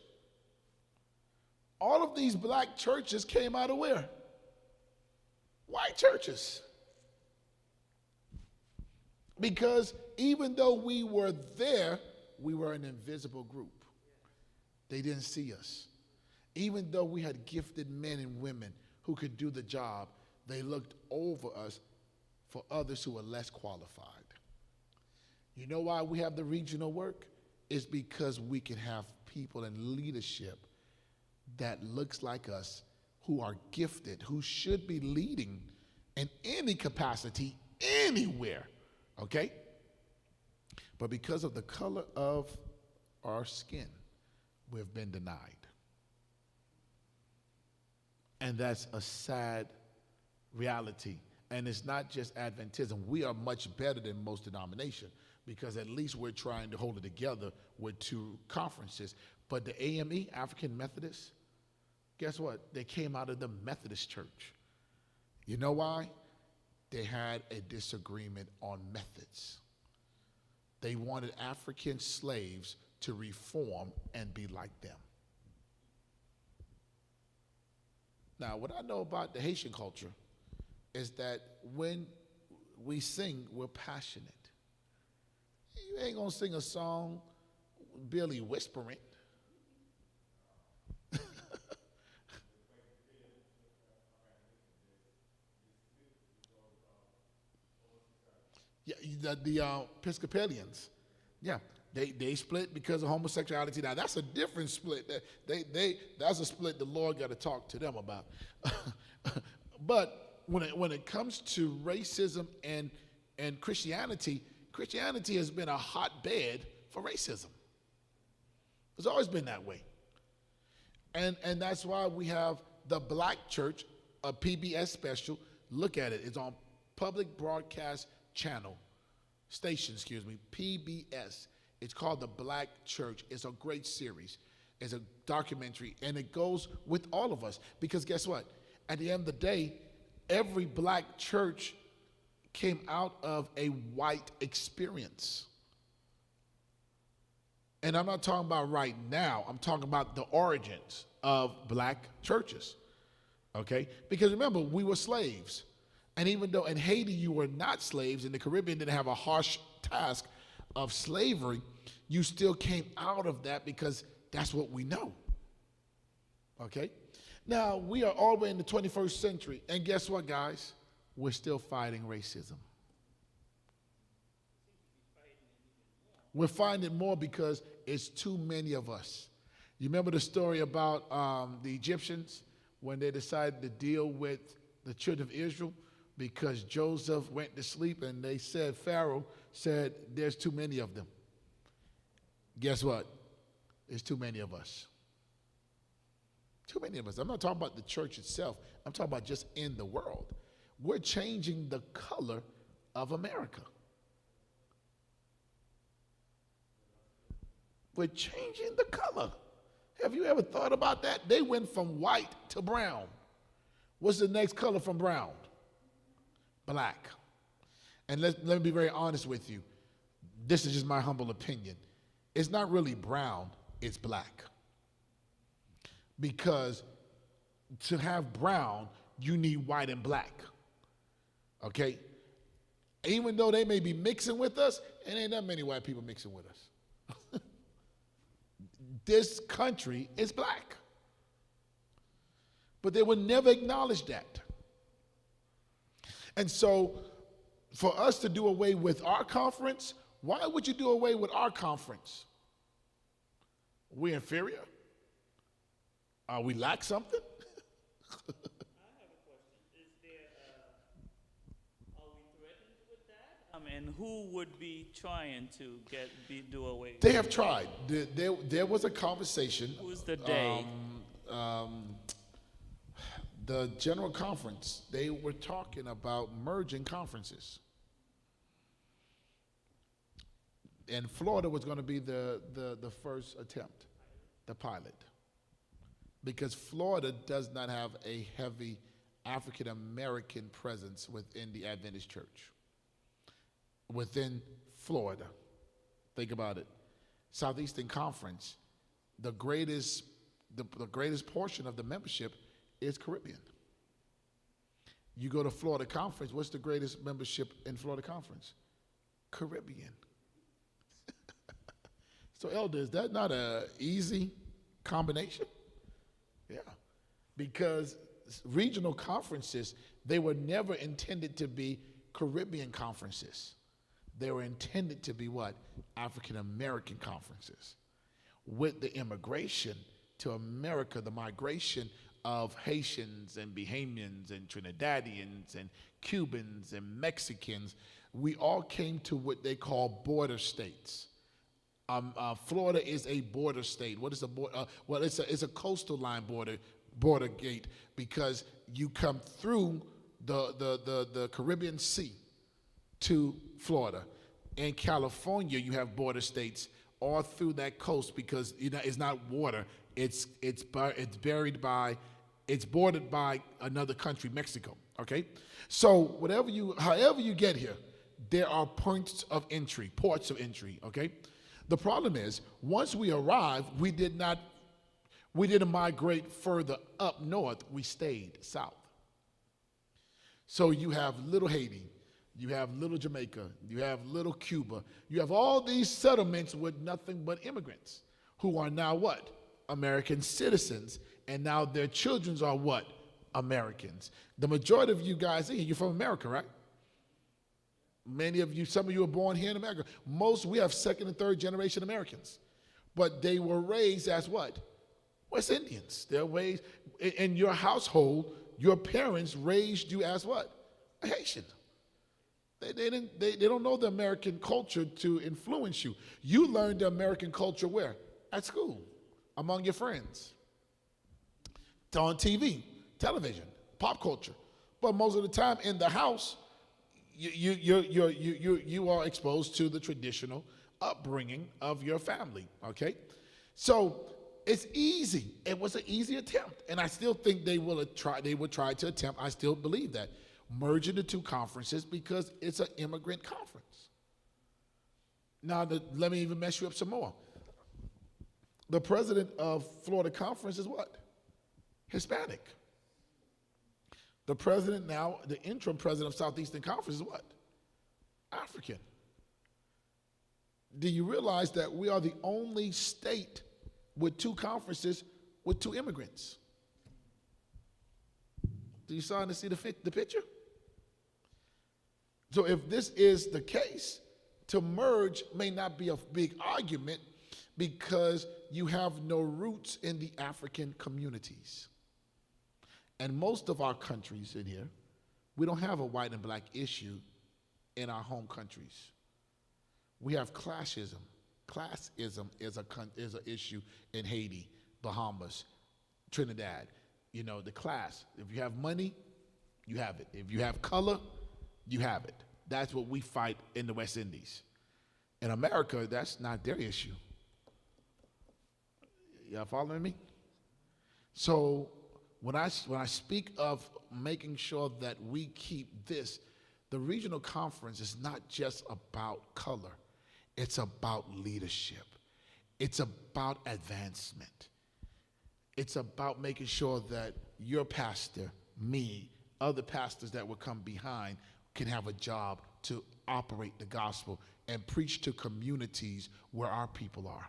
All of these black churches came out of where? White churches. Because even though we were there, we were an invisible group. They didn't see us. Even though we had gifted men and women who could do the job, they looked over us for others who were less qualified. You know why we have the regional work? It's because we can have people in leadership that looks like us, who are gifted, who should be leading in any capacity, anywhere, okay? But because of the color of our skin, we've been denied. And that's a sad reality. And it's not just Adventism. We are much better than most denominations because at least we're trying to hold it together with two conferences. But the AME, African Methodists, guess what? They came out of the Methodist Church. You know why? They had a disagreement on methods. They wanted African slaves to reform and be like them. Now, what I know about the Haitian culture is that when we sing, we're passionate. You ain't gonna sing a song barely whispering. Yeah, the Episcopalians, yeah, they split because of homosexuality. Now that's a different split. That's a split the Lord got to talk to them about. But when it comes to racism and Christianity, Christianity has been a hotbed for racism. It's always been that way. And that's why we have the Black Church, a PBS special. Look at it. It's on public broadcast station, PBS. It's called The Black Church. It's a great series. It's a documentary, and it goes with all of us. Because guess what? At the end of the day, every black church came out of a white experience. And I'm not talking about right now. I'm talking about the origins of black churches, okay? Because remember, we were slaves. And even though in Haiti you were not slaves, and the Caribbean didn't have a harsh task of slavery, you still came out of that because that's what we know, okay? Now, we are all the way in the 21st century, and guess what, guys? We're still fighting racism. We're fighting it more because it's too many of us. You remember the story about the Egyptians when they decided to deal with the children of Israel because Joseph went to sleep and they said, Pharaoh said, there's too many of them. Guess what? There's too many of us. Too many of us. I'm not talking about the church itself. I'm talking about just in the world. We're changing the color of America. We're changing the color. Have you ever thought about that? They went from white to brown. What's the next color from brown? Black. And let me be very honest with you. This is just my humble opinion. It's not really brown, it's black. Because to have brown, you need white and black. Okay? Even though they may be mixing with us, and ain't that many white people mixing with us. This country is black. But they would never acknowledge that. And so, for us to do away with our conference, why would you do away with our conference? We inferior? Are we lack something? I have a question. Is there, are we threatened with that? And who would be trying to do away? They have tried. There was a conversation. Who's the they? The General Conference, they were talking about merging conferences. And Florida was going to be the first attempt, the pilot. Because Florida does not have a heavy African American presence within the Adventist church. Within Florida, think about it. Southeastern Conference, the greatest portion of the membership is Caribbean. You go to Florida Conference, what's the greatest membership in Florida Conference? Caribbean. So, Elder, is that not an easy combination? Yeah, because regional conferences, they were never intended to be Caribbean conferences. They were intended to be what? African American conferences. With the immigration to America, the migration of Haitians and Bahamians and Trinidadians and Cubans and Mexicans, we all came to what they call border states. Florida is a border state. What is a border? Well, it's a coastal line border gate, because you come through the Caribbean Sea to Florida. In California, you have border states all through that coast, because it's not water. It's bordered by another country, Mexico. Okay, so however you get here, there are ports of entry. Okay. The problem is, once we arrived, we didn't migrate further up north. We stayed south. So you have little Haiti, you have little Jamaica, you have little Cuba, you have all these settlements with nothing but immigrants who are now what? American citizens, and now their children are what? Americans. The majority of you guys here, you're from America, right? Many of you, some of you were born here in America. We have second and third generation Americans. But they were raised as what? West Indians. They're raised, in your household, your parents raised you as what? A Haitian. They don't know the American culture to influence you. You learned the American culture where? At school, among your friends. On TV, television, pop culture. But most of the time in the house, you are exposed to the traditional upbringing of your family, okay? So it's easy. It was an easy attempt, and I still think they would try to attempt. I still believe that, merging the two conferences, because it's an immigrant conference. Now, let me even mess you up some more. The president of Florida Conference is what? Hispanic. The president now, the interim president of Southeastern Conference is what? African. Do you realize that we are the only state with two conferences with two immigrants? Do you starting to see the picture? So if this is the case, to merge may not be a big argument, because you have no roots in the African communities. And most of our countries in here, we don't have a white and black issue in our home countries. We have classism. Classism is an issue in Haiti, Bahamas, Trinidad. You know, the class. If you have money, you have it. If you have color, you have it. That's what we fight in the West Indies. In America, that's not their issue. Y'all following me? So when I speak of making sure that we keep this, the regional conference is not just about color. It's about leadership. It's about advancement. It's about making sure that your pastor, me, other pastors that will come behind can have a job to operate the gospel and preach to communities where our people are.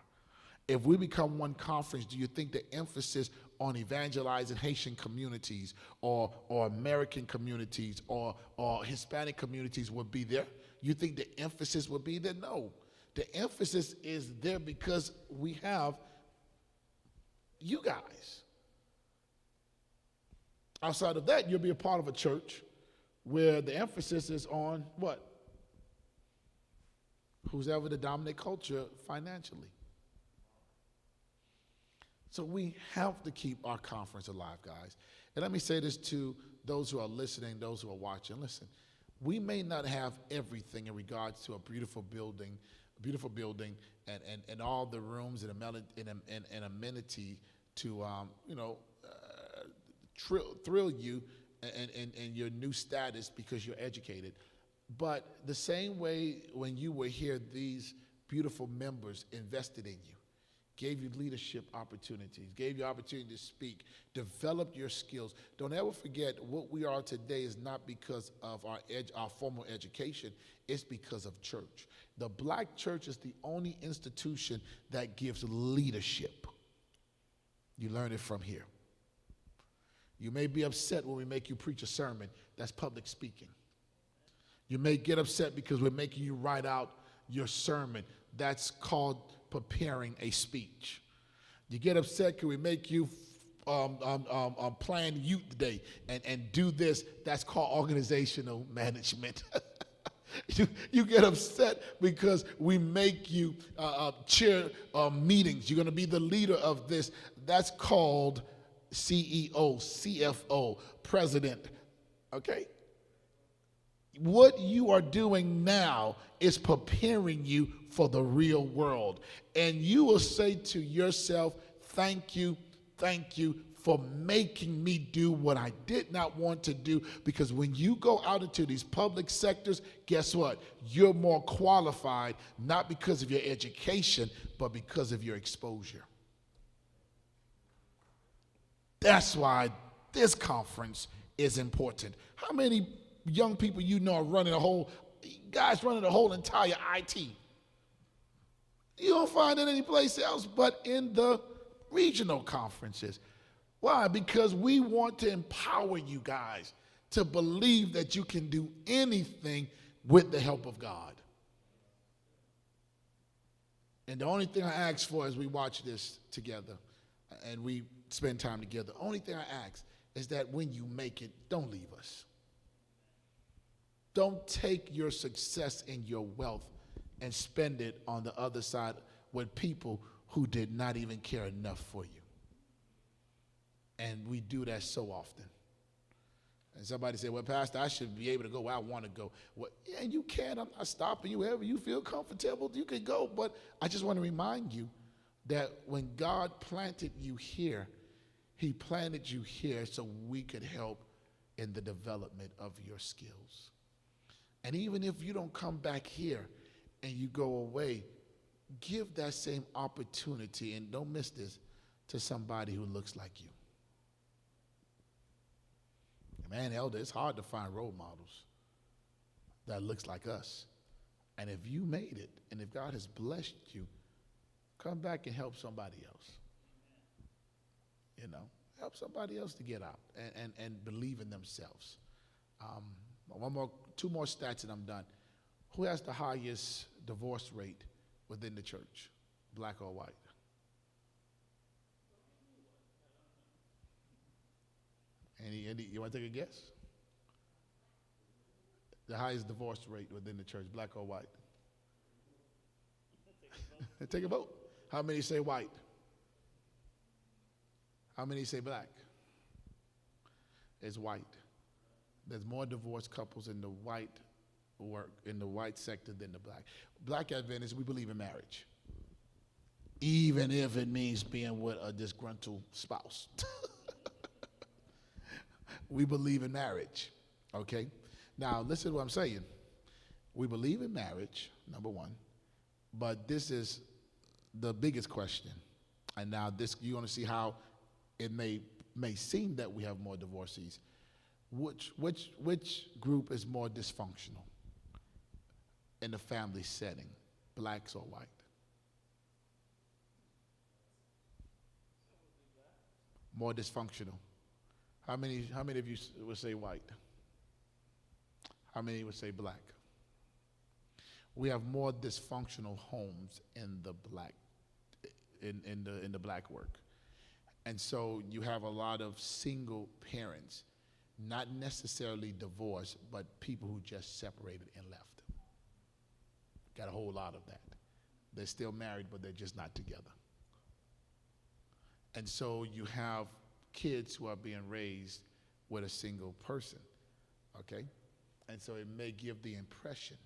If we become one conference, do you think the emphasis on evangelizing Haitian communities or American communities or Hispanic communities would be there? You think the emphasis would be there? No. The emphasis is there because we have you guys. Outside of that, you'll be a part of a church where the emphasis is on what? Who's ever the dominant culture financially. So we have to keep our conference alive, guys. And let me say this to those who are listening, those who are watching. Listen, we may not have everything in regards to a beautiful building and all the rooms and amenity to, thrill you and your new status because you're educated. But the same way when you were here, these beautiful members invested in you, gave you leadership opportunities, gave you opportunity to speak, developed your skills. Don't ever forget what we are today is not because of our formal education, it's because of church. The black church is the only institution that gives leadership. You learn it from here. You may be upset when we make you preach a sermon. That's public speaking. You may get upset because we're making you write out your sermon. That's called preparing a speech. You get upset because we make you plan youth day and do this. That's called organizational management. You get upset because we make you chair meetings. You're going to be the leader of this. That's called CEO, CFO, president. Okay? What you are doing now is preparing you for the real world. And you will say to yourself, thank you for making me do what I did not want to do. Because when you go out into these public sectors, guess what? You're more qualified, not because of your education, but because of your exposure. That's why this conference is important. How many young people you know are running the whole entire IT? You don't find it anyplace else but in the regional conferences. Why? Because we want to empower you guys to believe that you can do anything with the help of God. And the only thing I ask for as we watch this together and we spend time together, the only thing I ask is that when you make it, don't leave us. Don't take your success and your wealth and spend it on the other side with people who did not even care enough for you. And we do that so often. And somebody said, well, Pastor, I should be able to go where I want to go. Well, yeah, you can. I'm not stopping you. Wherever you feel comfortable, you can go. But I just want to remind you that when God planted you here, he planted you here so we could help in the development of your skills. And even if you don't come back here and you go away, give that same opportunity, and don't miss this, to somebody who looks like you. Man, Elder, it's hard to find role models that looks like us. And if you made it, and if God has blessed you, come back and help somebody else. Help somebody else to get out and believe in themselves. Two more stats and I'm done. Who has the highest divorce rate within the church, black or white? You want to take a guess? The highest divorce rate within the church, black or white? Take a vote. How many say white? How many say black? It's white. There's more divorced couples in the white sector than the black. Black Adventists, we believe in marriage, even if it means being with a disgruntled spouse. We believe in marriage, okay? Now, listen to what I'm saying. We believe in marriage, number one, but this is the biggest question. And now this, you're going to see how it may seem that we have more divorcees. Which group is more dysfunctional in the family setting, blacks or white? More dysfunctional. How many of you would say white? How many would say black? We have more dysfunctional homes in the black in the black work. And so you have a lot of single parents, not necessarily divorced, but people who just separated and left. Got a whole lot of that. They're still married, but they're just not together. And so you have kids who are being raised with a single person, okay? And so it may give the impression.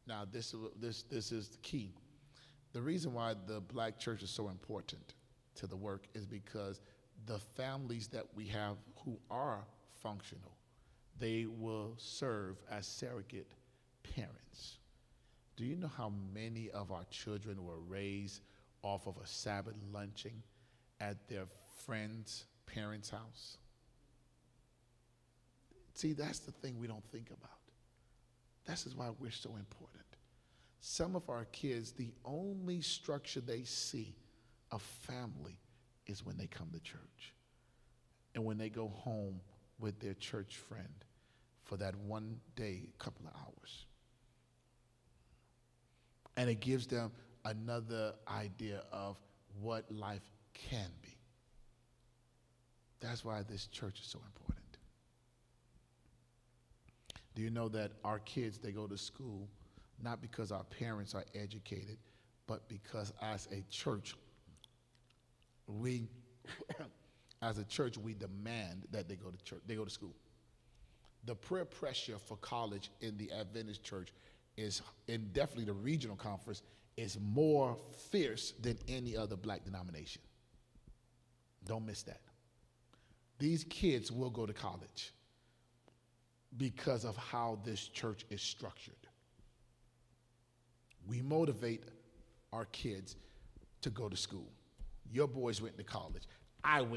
Now, this is the key. The reason why the black church is so important to the work is because the families that we have who are functional, they will serve as surrogate parents. Do you know how many of our children were raised off of a Sabbath lunching at their friend's parents' house? See, that's the thing we don't think about. This is why we're so important. Some of our kids, the only structure they see of family is when they come to church and when they go home with their church friend for that one day, couple of hours. And it gives them another idea of what life can be. That's why this church is so important. Do you know that our kids, they go to school not because our parents are educated, but because as a church, we demand that they go to church, they go to school. The peer pressure for college in the Adventist church is, and definitely the regional conference, is more fierce than any other black denomination. Don't miss that. These kids will go to college because of how this church is structured. We motivate our kids to go to school. Your boys went to college. I went